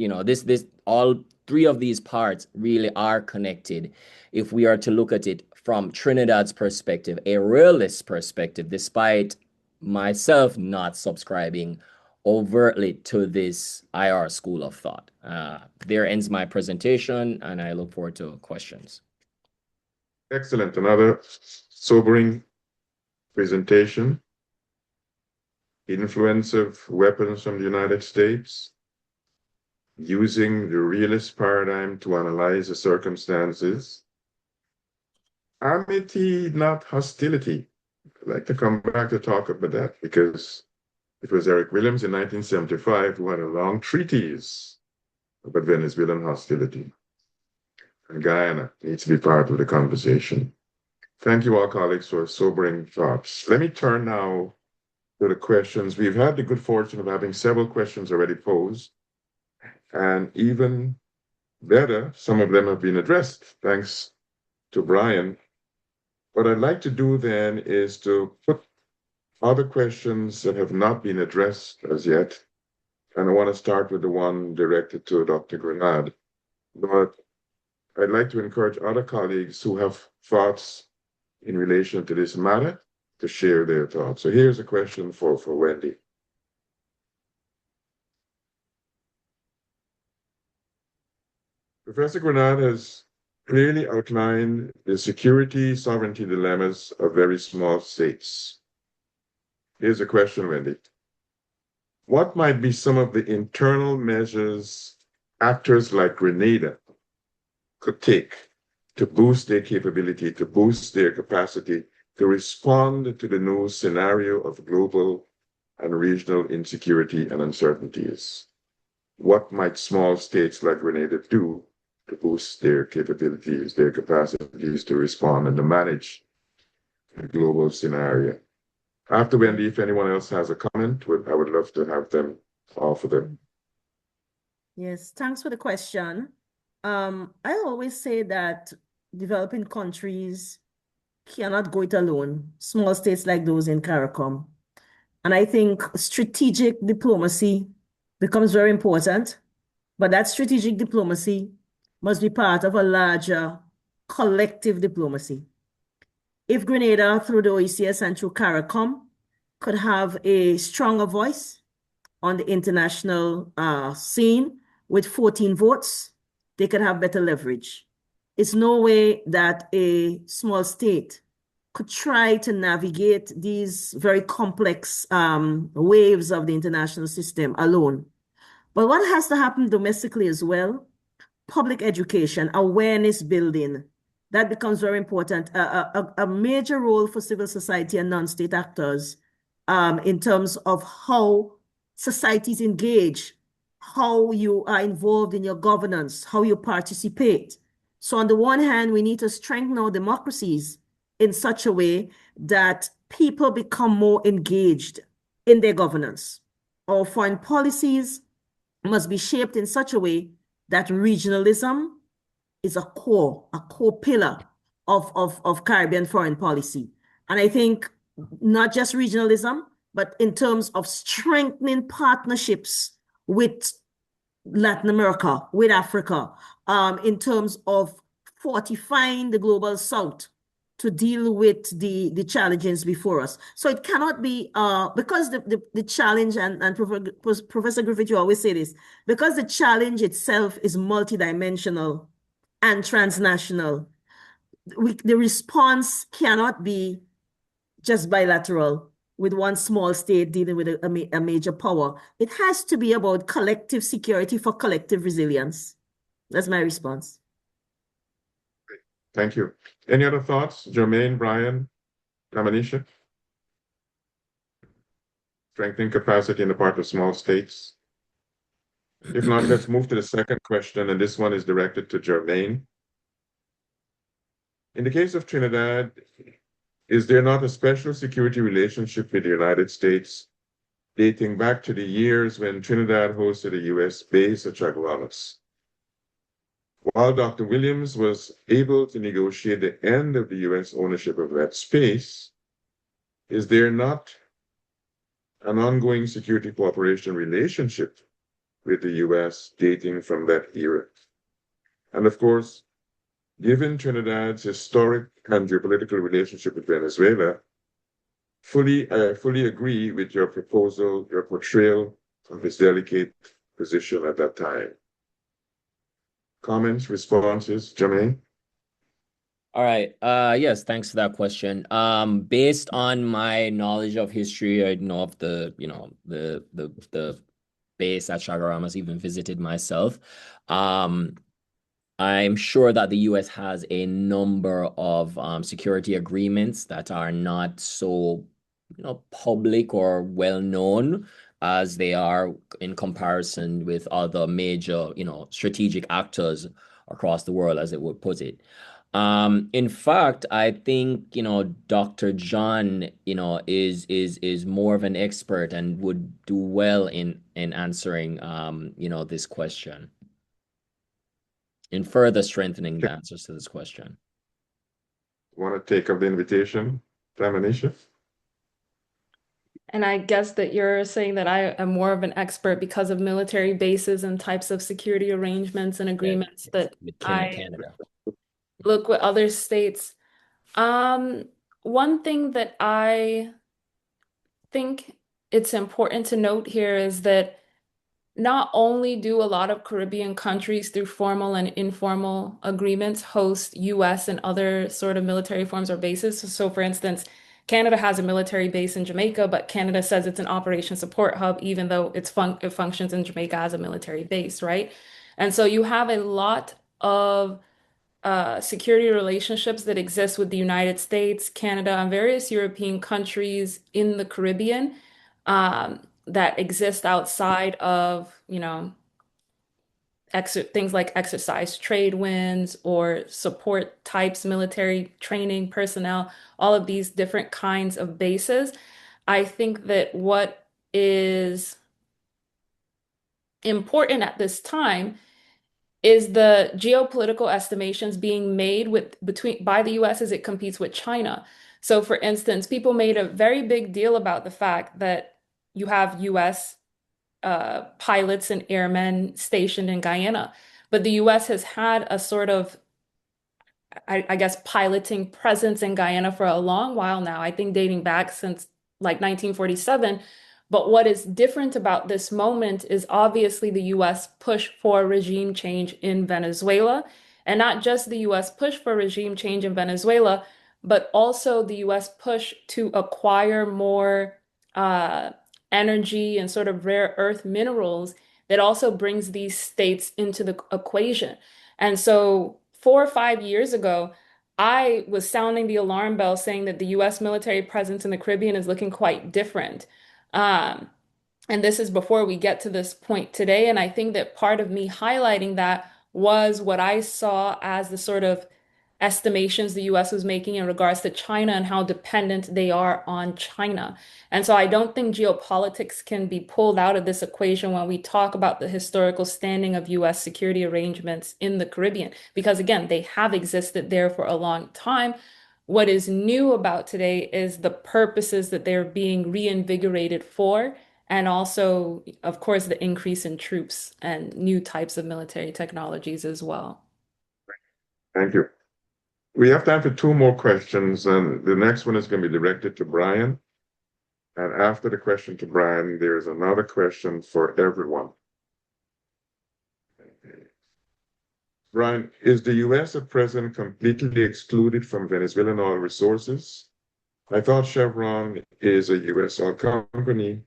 all three of these parts really are connected if we are to look at it from Trinidad's perspective, a realist perspective, despite myself not subscribing overtly to this IR school of thought. There ends my presentation, and I look forward to questions. Excellent. Another sobering presentation. Influence of weapons from the United States, using the realist paradigm to analyze the circumstances. Amity, not hostility. I'd like to come back to talk about that, because it was Eric Williams in 1975 who had a long treatise about Venezuelan hostility. And Guyana needs to be part of the conversation. Thank you all, colleagues, for sobering thoughts. Let me turn now to the questions. We've had the good fortune of having several questions already posed. And even better, some of them have been addressed, thanks to Brian. What I'd like to do then is to put other questions that have not been addressed as yet. And I want to start with the one directed to Dr. Grenade. But I'd like to encourage other colleagues who have thoughts in relation to this matter to share their thoughts. So here's a question for Wendy. Professor Grenade has clearly outlined the security sovereignty dilemmas of very small states. Here's a question, Wendy. What might be some of the internal measures actors like Grenada could take to boost their capability, to boost their capacity to respond to the new scenario of global and regional insecurity and uncertainties. What might small states like Grenada do to boost their capabilities, their capacities to respond and to manage the global scenario? After Wendy, if anyone else has a comment, I would love to have them offer them. Yes, thanks for the question. I always say that developing countries cannot go it alone, small states like those in CARICOM. And I think strategic diplomacy becomes very important, but that strategic diplomacy must be part of a larger collective diplomacy. If Grenada, through the OECS and through CARICOM, could have a stronger voice on the international scene with 14 votes, they could have better leverage. It's no way that a small state could try to navigate these very complex waves of the international system alone. But what has to happen domestically as well? Public education, awareness building, that becomes very important. A major role for civil society and non-state actors in terms of how societies engage, how you are involved in your governance, how you participate. So on the one hand, we need to strengthen our democracies in such a way that people become more engaged in their governance. Our foreign policies must be shaped in such a way that regionalism is a core pillar of Caribbean foreign policy. And I think not just regionalism, but in terms of strengthening partnerships with Latin America, with Africa, in terms of fortifying the global south to deal with the challenges before us. So it cannot be, because the challenge, and Professor Griffith, you always say this, because the challenge itself is multidimensional and transnational, the response cannot be just bilateral with one small state dealing with a major power. It has to be about collective security for collective resilience. That's my response. Thank you. Any other thoughts? Jermaine, Brian, Namanisha? Strengthening capacity in the part of small states. If not, let's move to the second question, and this one is directed to Jermaine. In the case of Trinidad, is there not a special security relationship with the United States dating back to the years when Trinidad hosted a US base at Chaguanas? While Dr. Williams was able to negotiate the end of the US ownership of that space, is there not an ongoing security cooperation relationship with the US dating from that era? And of course, given Trinidad's historic and geopolitical relationship with Venezuela, I fully agree with your proposal, your portrayal of this delicate position at that time. Comments, responses, Jermaine? All right. Yes, thanks for that question. Based on my knowledge of history, I know of the base at Chaguaramas, even visited myself. I'm sure that the US has a number of security agreements that are not so, public or well known as they are in comparison with other major, strategic actors across the world, as it would put it. In fact, I think, Dr. John, is more of an expert and would do well in answering, this question, in further strengthening the answers to this question. Want to take up the invitation, Tamanisha? And I guess that you're saying that I am more of an expert because of military bases and types of security arrangements and agreements that With I Canada. look with other states. One thing that I think it's important to note here is that not only do a lot of Caribbean countries through formal and informal agreements host US and other sort of military forms or bases. So for instance, Canada has a military base in Jamaica, but Canada says it's an operation support hub, even though it functions in Jamaica as a military base, right? And so you have a lot of security relationships that exist with the United States, Canada, and various European countries in the Caribbean that exist outside of, things like exercise trade winds or support types, military training personnel, all of these different kinds of bases. I think that what is important at this time is the geopolitical estimations being made by the US as it competes with China. So for instance, people made a very big deal about the fact that you have US pilots and airmen stationed in Guyana, but the US has had a sort of, I guess, piloting presence in Guyana for a long while now, I think dating back since like 1947. But what is different about this moment is obviously the US push for regime change in Venezuela. And not just the US push for regime change in Venezuela, but also the US push to acquire more energy and sort of rare earth minerals that also brings these states into the equation. And so 4 or 5 years ago, I was sounding the alarm bell saying that the US military presence in the Caribbean is looking quite different. Um, and this is before we get to this point today. And I think that part of me highlighting that was what I saw as the sort of estimations the US was making in regards to China and how dependent they are on China. And so I don't think geopolitics can be pulled out of this equation when we talk about the historical standing of US security arrangements in the Caribbean, because again, they have existed there for a long time. What is new about today is the purposes that they're being reinvigorated for, and also, of course, the increase in troops and new types of military technologies as well. Thank you. We have time for two more questions, and the next one is going to be directed to Brian. And after the question to Brian, there's another question for everyone. Brian, is the US at present completely excluded from Venezuelan oil resources? I thought Chevron is a US oil company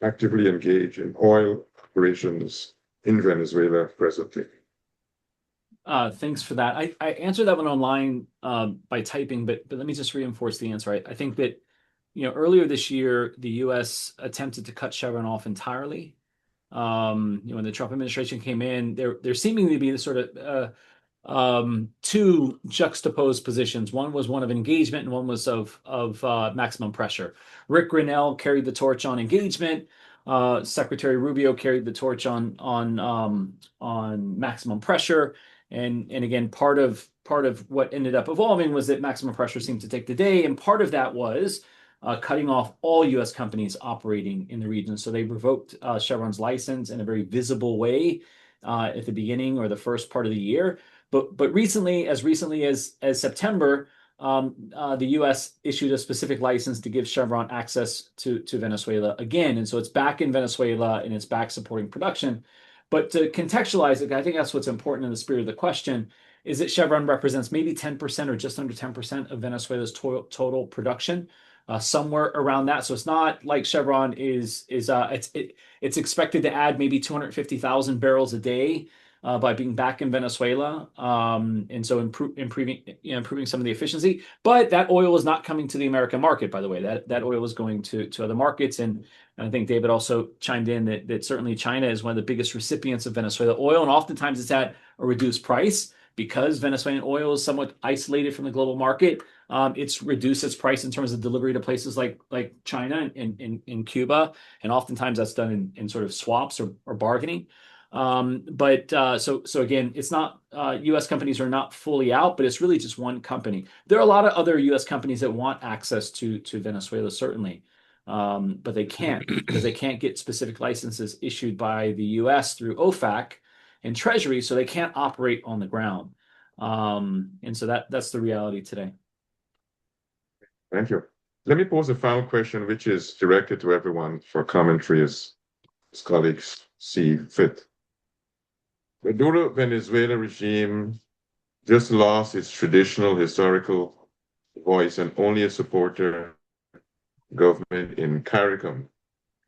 actively engaged in oil operations in Venezuela presently. Thanks for that. I answered that one online by typing, but let me just reinforce the answer. I think that earlier this year the U.S. attempted to cut Chevron off entirely. When the Trump administration came in, there seemingly to be this sort of two juxtaposed positions. One was one of engagement, and one was of maximum pressure. Rick Grinnell carried the torch on engagement. Secretary Rubio carried the torch on maximum pressure. And again, part of what ended up evolving was that maximum pressure seemed to take the day, and part of that was cutting off all U.S. companies operating in the region. So they revoked Chevron's license in a very visible way at the beginning or the first part of the year. But recently as September, the U.S. issued a specific license to give Chevron access to Venezuela again, and so it's back in Venezuela and it's back supporting production. But to contextualize it, I think that's what's important in the spirit of the question, is that Chevron represents maybe 10% or just under 10% of Venezuela's total production, somewhere around that. So it's not like Chevron it's expected to add maybe 250,000 barrels a day by being back in Venezuela, and so improving some of the efficiency. But that oil is not coming to the American market, by the way. That oil is going to other markets, and I think David also chimed in that certainly China is one of the biggest recipients of Venezuela oil, and oftentimes it's at a reduced price because Venezuelan oil is somewhat isolated from the global market. It's reduced its price in terms of delivery to places like China and in Cuba, and oftentimes that's done in sort of swaps or bargaining. So again, it's not U.S. companies are not fully out, but it's really just one company. There are a lot of other U.S. companies that want access to Venezuela, certainly, but they can't because they can't get specific licenses issued by the U.S. through OFAC and Treasury, so they can't operate on the ground. And so that's the reality today. Thank you. Let me pose a final question, which is directed to everyone for commentary as colleagues see fit. The Maduro Venezuela regime just lost its traditional historical voice and only a supporter government in CARICOM.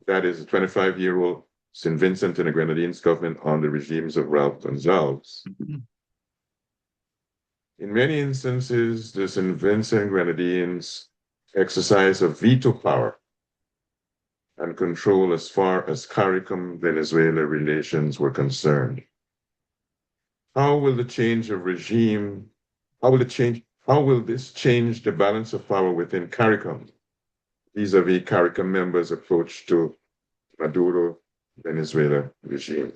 That is a 25-year-old St. Vincent and the Grenadines government on the regimes of Ralph Gonsalves. In many instances, the St. Vincent Grenadines exercise a veto power and control as far as CARICOM-Venezuela relations were concerned. How will the change of regime, how will this change the balance of power within CARICOM vis-a-vis CARICOM members' approach to Maduro Venezuela regime?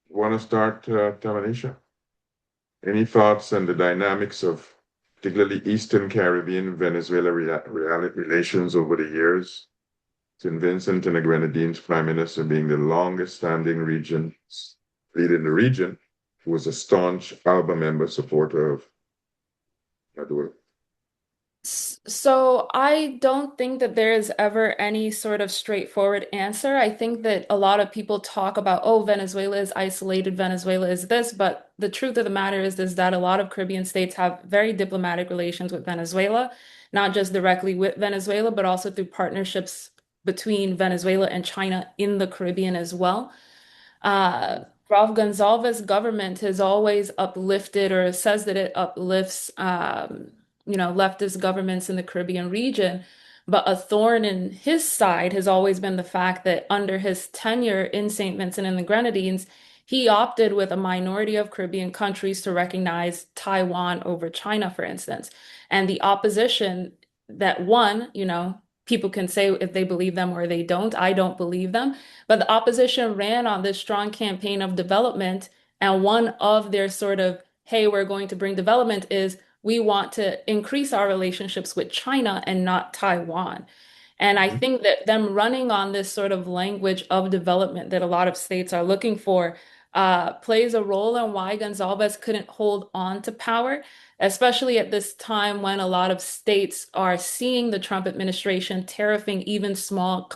Want to start, Tamanisha? Any thoughts on the dynamics of particularly Eastern Caribbean Venezuela relations over the years? St. Vincent and the Grenadines Prime Minister being the longest standing leader in the region, who was a staunch ALBA member supporter of Maduro. So I don't think that there is ever any sort of straightforward answer. I think that a lot of people talk about, oh, Venezuela is isolated, Venezuela is this, but the truth of the matter is that a lot of Caribbean states have very diplomatic relations with Venezuela, not just directly with Venezuela, but also through partnerships between Venezuela and China in the Caribbean as well. Ralph Gonsalves' government has always uplifted or says that it uplifts leftist governments in the Caribbean region. But a thorn in his side has always been the fact that under his tenure in St. Vincent and the Grenadines, he opted with a minority of Caribbean countries to recognize Taiwan over China, for instance. And the opposition that won, people can say if they believe them or they don't. I don't believe them. But the opposition ran on this strong campaign of development. And one of their sort of, hey, we're going to bring development is we want to increase our relationships with China and not Taiwan. And I think that them running on this sort of language of development that a lot of states are looking for plays a role in why Gonsalves couldn't hold on to power, especially at this time when a lot of states are seeing the Trump administration tariffing even small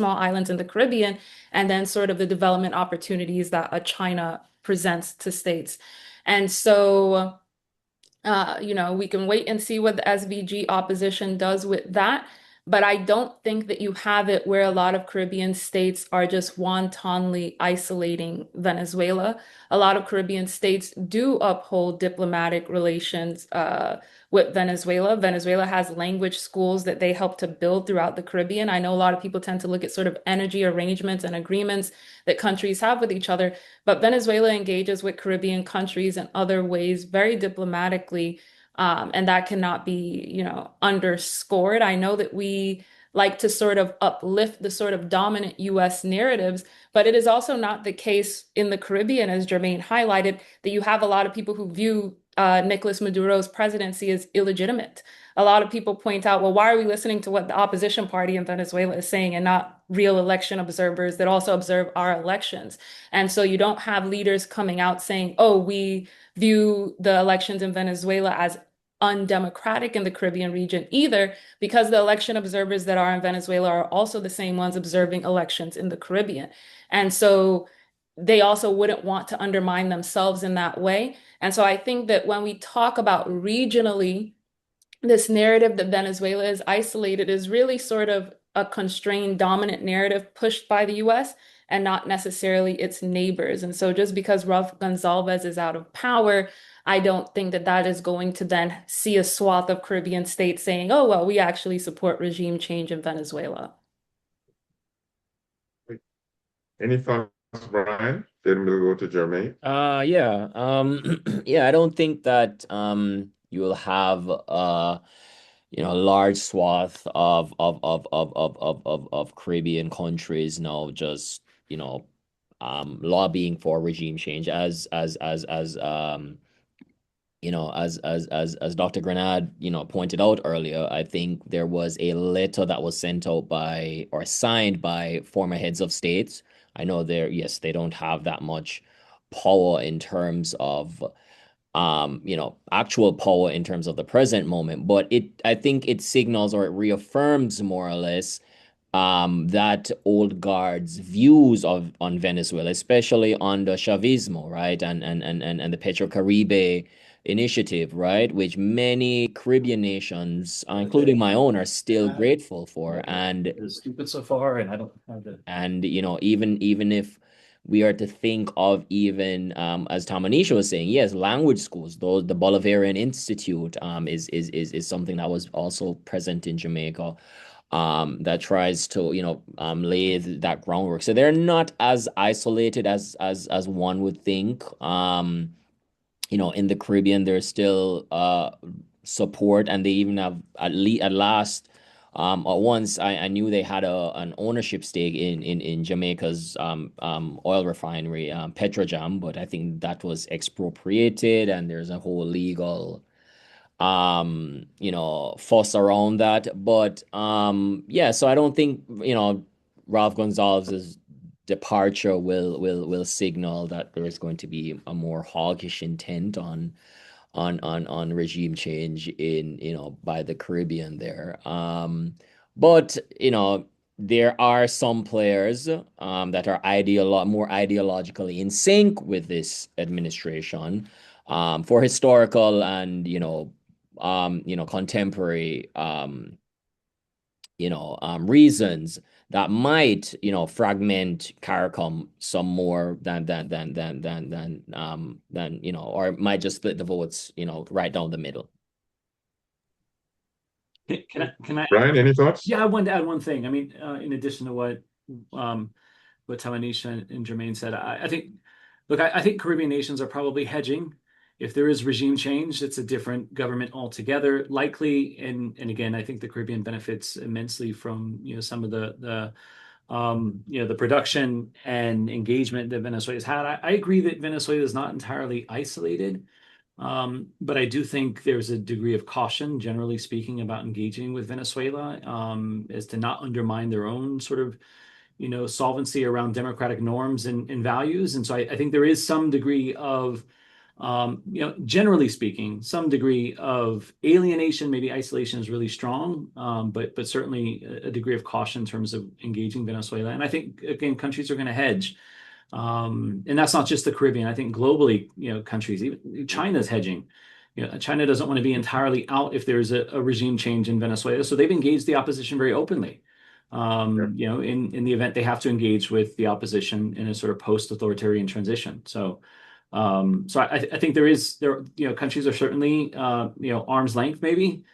islands in the Caribbean, and then sort of the development opportunities that China presents to states. And so we can wait and see what the SVG opposition does with that. But I don't think that you have it where a lot of Caribbean states are just wantonly isolating Venezuela. A lot of Caribbean states do uphold diplomatic relations with Venezuela. Venezuela has language schools that they help to build throughout the Caribbean. I know a lot of people tend to look at sort of energy arrangements and agreements that countries have with each other, but Venezuela engages with Caribbean countries in other ways very diplomatically. And that cannot be, underscored. I know that we like to sort of uplift the sort of dominant US narratives, but it is also not the case in the Caribbean, as Jermaine highlighted, that you have a lot of people who view Nicolas Maduro's presidency as illegitimate. A lot of people point out, well, why are we listening to what the opposition party in Venezuela is saying and not real election observers that also observe our elections? And so you don't have leaders coming out saying, oh, we view the elections in Venezuela as undemocratic in the Caribbean region either, because the election observers that are in Venezuela are also the same ones observing elections in the Caribbean. And so they also wouldn't want to undermine themselves in that way. And so I think that when we talk about regionally, this narrative that Venezuela is isolated is really sort of a constrained dominant narrative pushed by the US and not necessarily its neighbors. And so just because Ralph Gonsalves is out of power, I don't think that that is going to then see a swath of Caribbean states saying, oh, well, we actually support regime change in Venezuela. Any thoughts, Brian? Then we'll go to Jermaine. I don't think that you will have a large swath of Caribbean countries now just lobbying for regime change as Dr. Granad, pointed out earlier. I think there was a letter that was sent out by or signed by former heads of states. I know they don't have that much power in terms of actual power in terms of the present moment, but I think it signals or it reaffirms more or less that old guard's views on Venezuela, especially on the Chavismo, right, and the Petrocaribe initiative, right, which many Caribbean nations, including my own, are still grateful for. And it's stupid so far, and I don't have the. And even if we are to think of even, as Tamanisha was saying, yes, language schools. Though the Bolivarian Institute is something that was also present in Jamaica, that tries to lay that groundwork. So they're not as isolated as one would think. In the Caribbean, there's still support, and they even have at last. Once I knew they had an ownership stake in Jamaica's oil refinery, Petrojam, but I think that was expropriated, and there's a whole legal fuss around that. But yeah, so I don't think Ralph Gonzalez's departure will signal that there is going to be a more hawkish intent on regime change by the Caribbean there. But there are some players that are more ideologically in sync with this administration, for historical and contemporary reasons that might fragment CARICOM some more than or might just split the votes right down the middle. Can I Brian, any thoughts? Yeah, I wanted to add one thing. I mean, in addition to what Tamanisha and Jermaine said, I think Caribbean nations are probably hedging. If there is regime change, it's a different government altogether, likely. And again, I think the Caribbean benefits immensely from some of the production and engagement that Venezuela's had. I agree that Venezuela is not entirely isolated, but I do think there's a degree of caution, generally speaking, about engaging with Venezuela, as to not undermine their own sort of solvency around democratic norms and values. And so I think there is some degree of generally speaking, some degree of alienation. Maybe isolation is really strong, but certainly a degree of caution in terms of engaging Venezuela. And I think, again, countries are going to hedge. And that's not just the Caribbean. I think globally, countries, even China's hedging. China doesn't want to be entirely out if there's a regime change in Venezuela. So they've engaged the opposition very openly. In the event they have to engage with the opposition in a sort of post-authoritarian transition. So I think countries are certainly arm's length, maybe,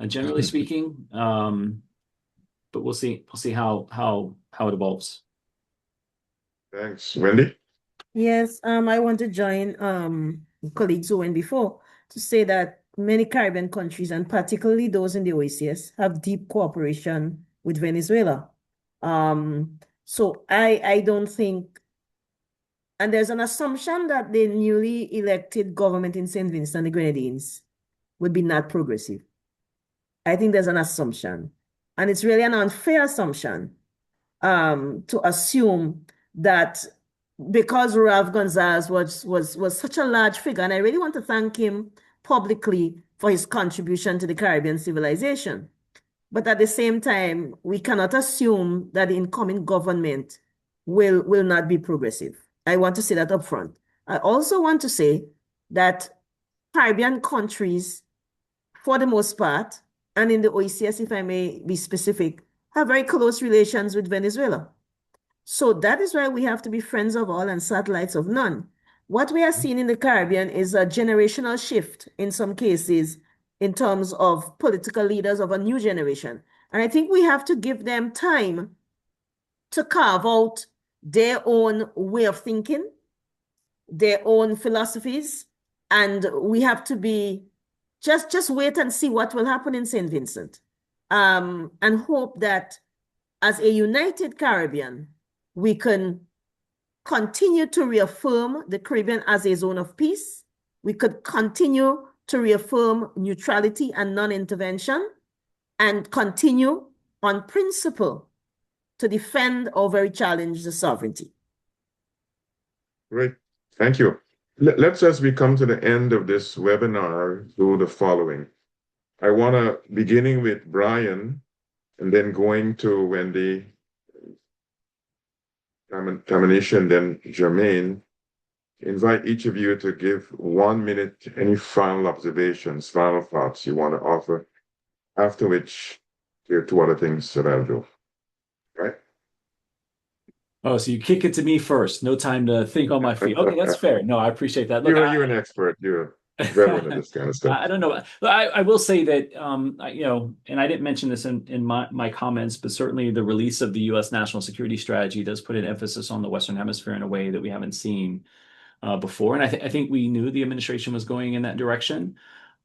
generally speaking. But we'll see how it evolves. Thanks. Wendy? Yes, I want to join colleagues who went before to say that many Caribbean countries, and particularly those in the OACS, have deep cooperation with Venezuela. So I don't think, and there's an assumption that the newly elected government in St. Vincent and the Grenadines would be not progressive. I think there's an assumption, and it's really an unfair assumption to assume that because Ralph Gonzalez was such a large figure, and I really want to thank him publicly for his contribution to the Caribbean civilization. But at the same time, we cannot assume that the incoming government will not be progressive. I want to say that up front. I also want to say that Caribbean countries, for the most part, and in the OACS, if I may be specific, have very close relations with Venezuela. So that is why we have to be friends of all and satellites of none. What we are seeing in the Caribbean is a generational shift in some cases in terms of political leaders of a new generation. And I think we have to give them time to carve out their own way of thinking, their own philosophies, and we have to be just wait and see what will happen in St. Vincent, and hope that as a united Caribbean, we can continue to reaffirm the Caribbean as a zone of peace. We could continue to reaffirm neutrality and non-intervention, and continue on principle to defend or very challenge the sovereignty. Great. Thank you. Let's, as we come to the end of this webinar, do the following. I want to, beginning with Brian, and then going to Wendy, Tamanisha, and then Jermaine, invite each of you to give 1 minute, any final observations, final thoughts you want to offer, after which there are two other things that I'll do. Right? Oh, so you kick it to me first. No time to think on my feet. Okay, that's fair. No, I appreciate that. Look, You're an expert. You're a veteran of this kind of stuff. I don't know. I will say that, and I didn't mention this in my comments, but certainly the release of the U.S. national security strategy does put an emphasis on the Western Hemisphere in a way that we haven't seen before. And I think we knew the administration was going in that direction.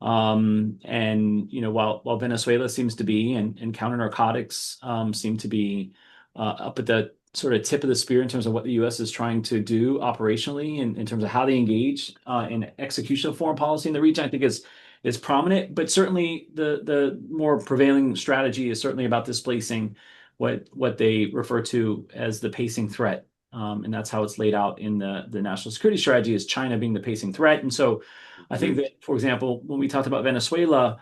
And while Venezuela seems to be and counter-narcotics seem to be up at the sort of tip of the spear in terms of what the U.S. is trying to do operationally and in terms of how they engage in execution of foreign policy in the region, I think is prominent. But certainly the more prevailing strategy is certainly about displacing what they refer to as the pacing threat. And that's how it's laid out in the national security strategy, is China being the pacing threat. And so I think that, for example, when we talked about Venezuela,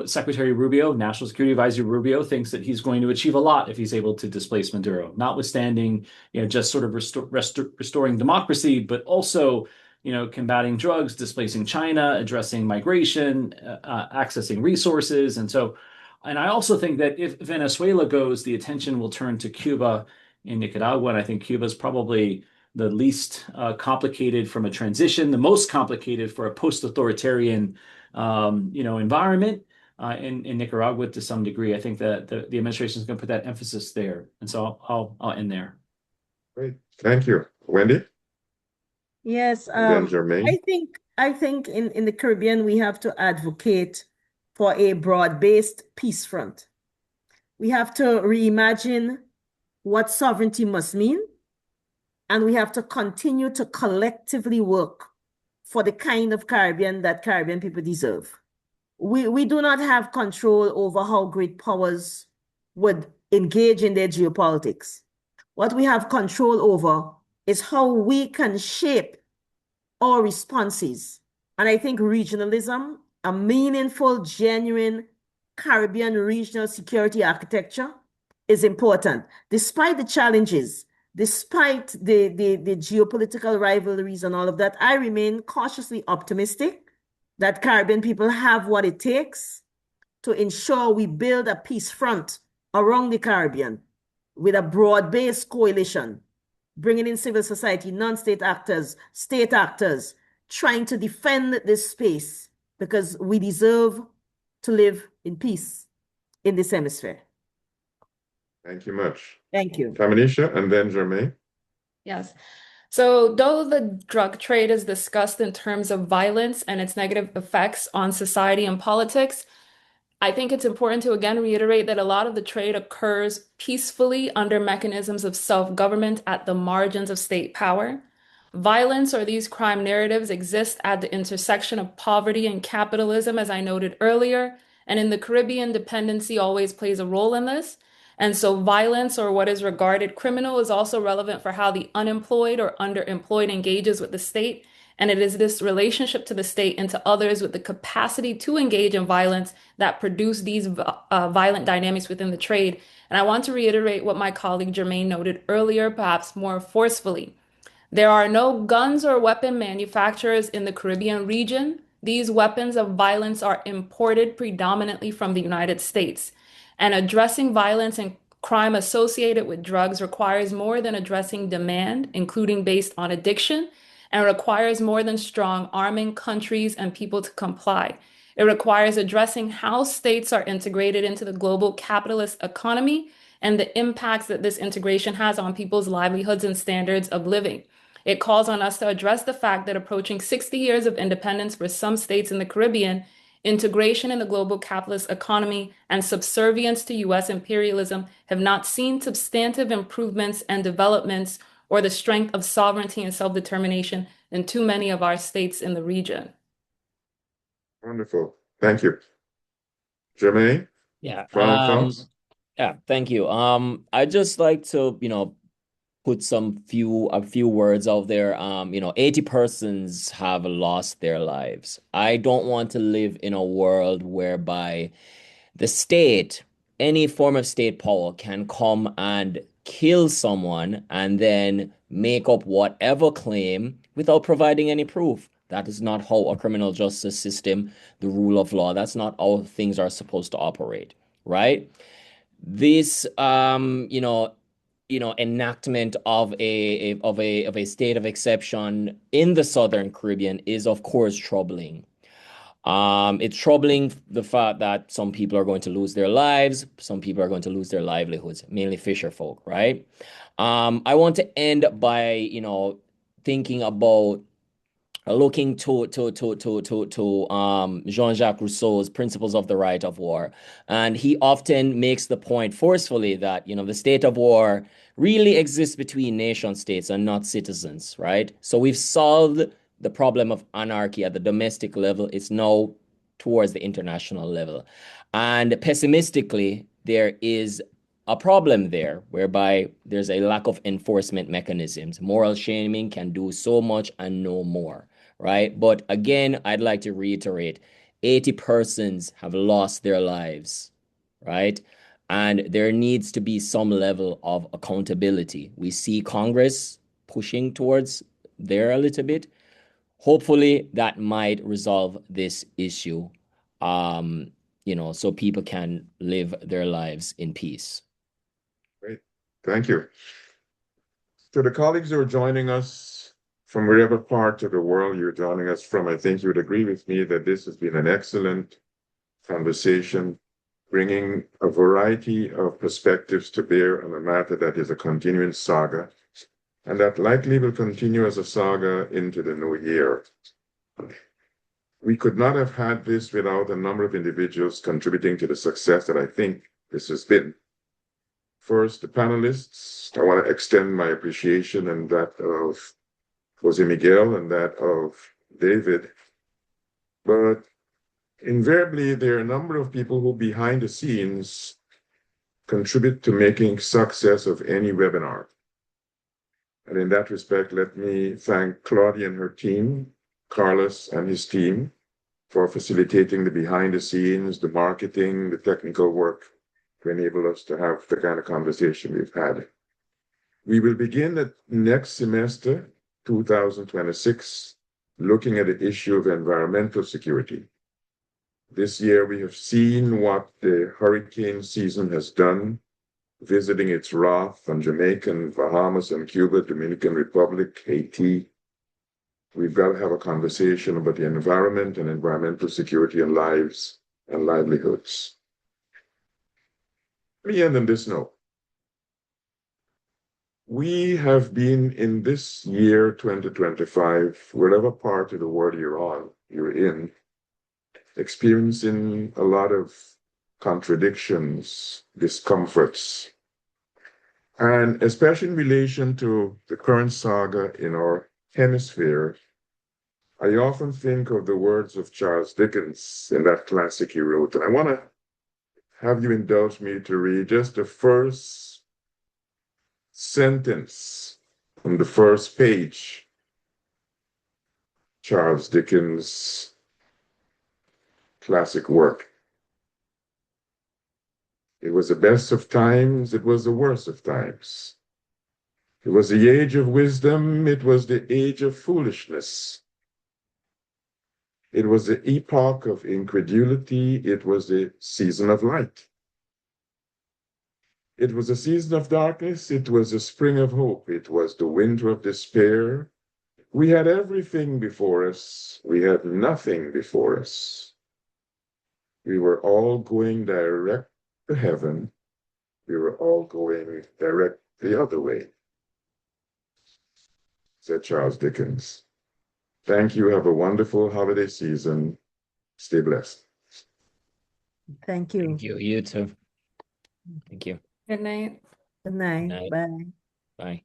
Secretary Rubio, National Security Advisor Rubio, thinks that he's going to achieve a lot if he's able to displace Maduro, notwithstanding, just sort of restoring democracy, but also, combating drugs, displacing China, addressing migration, accessing resources. And I also think that if Venezuela goes, the attention will turn to Cuba and Nicaragua. And I think Cuba is probably the least complicated from a transition, the most complicated for a post-authoritarian, environment. In Nicaragua, to some degree, I think that the administration is going to put that emphasis there. And so I'll end there. Great, thank you, Wendy. Yes, And then Jermaine. I think in the Caribbean we have to advocate for a broad-based peace front. We have to reimagine what sovereignty must mean, and we have to continue to collectively work for the kind of Caribbean that Caribbean people deserve. We do not have control over how great powers would engage in their geopolitics. What we have control over is how we can shape our responses. And I think regionalism, a meaningful, genuine Caribbean regional security architecture, is important. Despite the challenges, despite the geopolitical rivalries and all of that, I remain cautiously optimistic that Caribbean people have what it takes to ensure we build a peace front around the Caribbean with a broad-based coalition, bringing in civil society, non-state actors, state actors, trying to defend this space, because we deserve to live in peace in this hemisphere. Thank you much. Thank you. Tamanisha, and then Jermaine. Yes. So, though the drug trade is discussed in terms of violence and its negative effects on society and politics, I think it's important to again reiterate that a lot of the trade occurs peacefully under mechanisms of self-government at the margins of state power. Violence or these crime narratives exist at the intersection of poverty and capitalism, as I noted earlier, and in the Caribbean, dependency always plays a role in this. And so violence, or what is regarded criminal, is also relevant for how the unemployed or underemployed engages with the state. And it is this relationship to the state and to others with the capacity to engage in violence that produce these violent dynamics within the trade. And I want to reiterate what my colleague Jermaine noted earlier, perhaps more forcefully. There are no guns or weapon manufacturers in the Caribbean region. These weapons of violence are imported predominantly from the United States. And addressing violence and crime associated with drugs requires more than addressing demand, including based on addiction, and requires more than strong arming countries and people to comply. It requires addressing how states are integrated into the global capitalist economy and the impacts that this integration has on people's livelihoods and standards of living. It calls on us to address the fact that approaching 60 years of independence for some states in the Caribbean, integration in the global capitalist economy, and subservience to U.S. imperialism have not seen substantive improvements and developments or the strength of sovereignty and self-determination in too many of our states in the region. Wonderful. Thank you. Jermaine? Yeah. Thoughts? Yeah, thank you. I'd just like to, put a few words out there. 80 persons have lost their lives. I don't want to live in a world whereby the state, any form of state power, can come and kill someone and then make up whatever claim without providing any proof. That is not how a criminal justice system, the rule of law, that's not how things are supposed to operate, right? This, enactment of a state of exception in the Southern Caribbean is, of course, troubling. It's troubling the fact that some people are going to lose their lives, some people are going to lose their livelihoods, mainly fisher folk, right? I want to end by, thinking about looking to Jean-Jacques Rousseau's Principles of the Right of War. And he often makes the point forcefully that, the state of war really exists between nation states and not citizens, right? So we've solved the problem of anarchy at the domestic level. It's now towards the international level. And pessimistically, there is a problem there whereby there's a lack of enforcement mechanisms. Moral shaming can do so much and no more, right? But again, I'd like to reiterate, 80 persons have lost their lives, right? And there needs to be some level of accountability. We see Congress pushing towards there a little bit. Hopefully that might resolve this issue, so people can live their lives in peace. Great. Thank you. To the colleagues who are joining us from wherever part of the world you're joining us from, I think you would agree with me that this has been an excellent conversation, bringing a variety of perspectives to bear on a matter that is a continuing saga, and that likely will continue as a saga into the new year. We could not have had this without a number of individuals contributing to the success that I think this has been. First, the panelists, I want to extend my appreciation and that of Jose Miguel and that of David. But invariably, there are a number of people who behind the scenes contribute to making success of any webinar. And in that respect, let me thank Claudia and her team, Carlos and his team, for facilitating the behind the scenes, the marketing, the technical work to enable us to have the kind of conversation we've had. We will begin the next semester, 2026, looking at the issue of environmental security. This year, we have seen what the hurricane season has done, visiting its wrath on Jamaica, Bahamas, and Cuba, Dominican Republic, Haiti. We've got to have a conversation about the environment and environmental security and lives and livelihoods. Let me end on this note. We have been in this year, 2025, wherever part of the world you're in, experiencing a lot of contradictions, discomforts, and especially in relation to the current saga in our hemisphere. I often think of the words of Charles Dickens in that classic he wrote, and I want to have you indulge me to read just the first sentence from the first page. Charles Dickens' classic work. It was the best of times, it was the worst of times. It was the age of wisdom, it was the age of foolishness. It was the epoch of incredulity, it was the season of light. It was a season of darkness, it was a spring of hope, it was the winter of despair. We had everything before us, we had nothing before us. We were all going direct to heaven, we were all going direct the other way, said Charles Dickens. Thank you, have a wonderful holiday season, stay blessed. Thank you. Thank you, you too. Thank you. Good night. Good night. Night. Bye. Bye.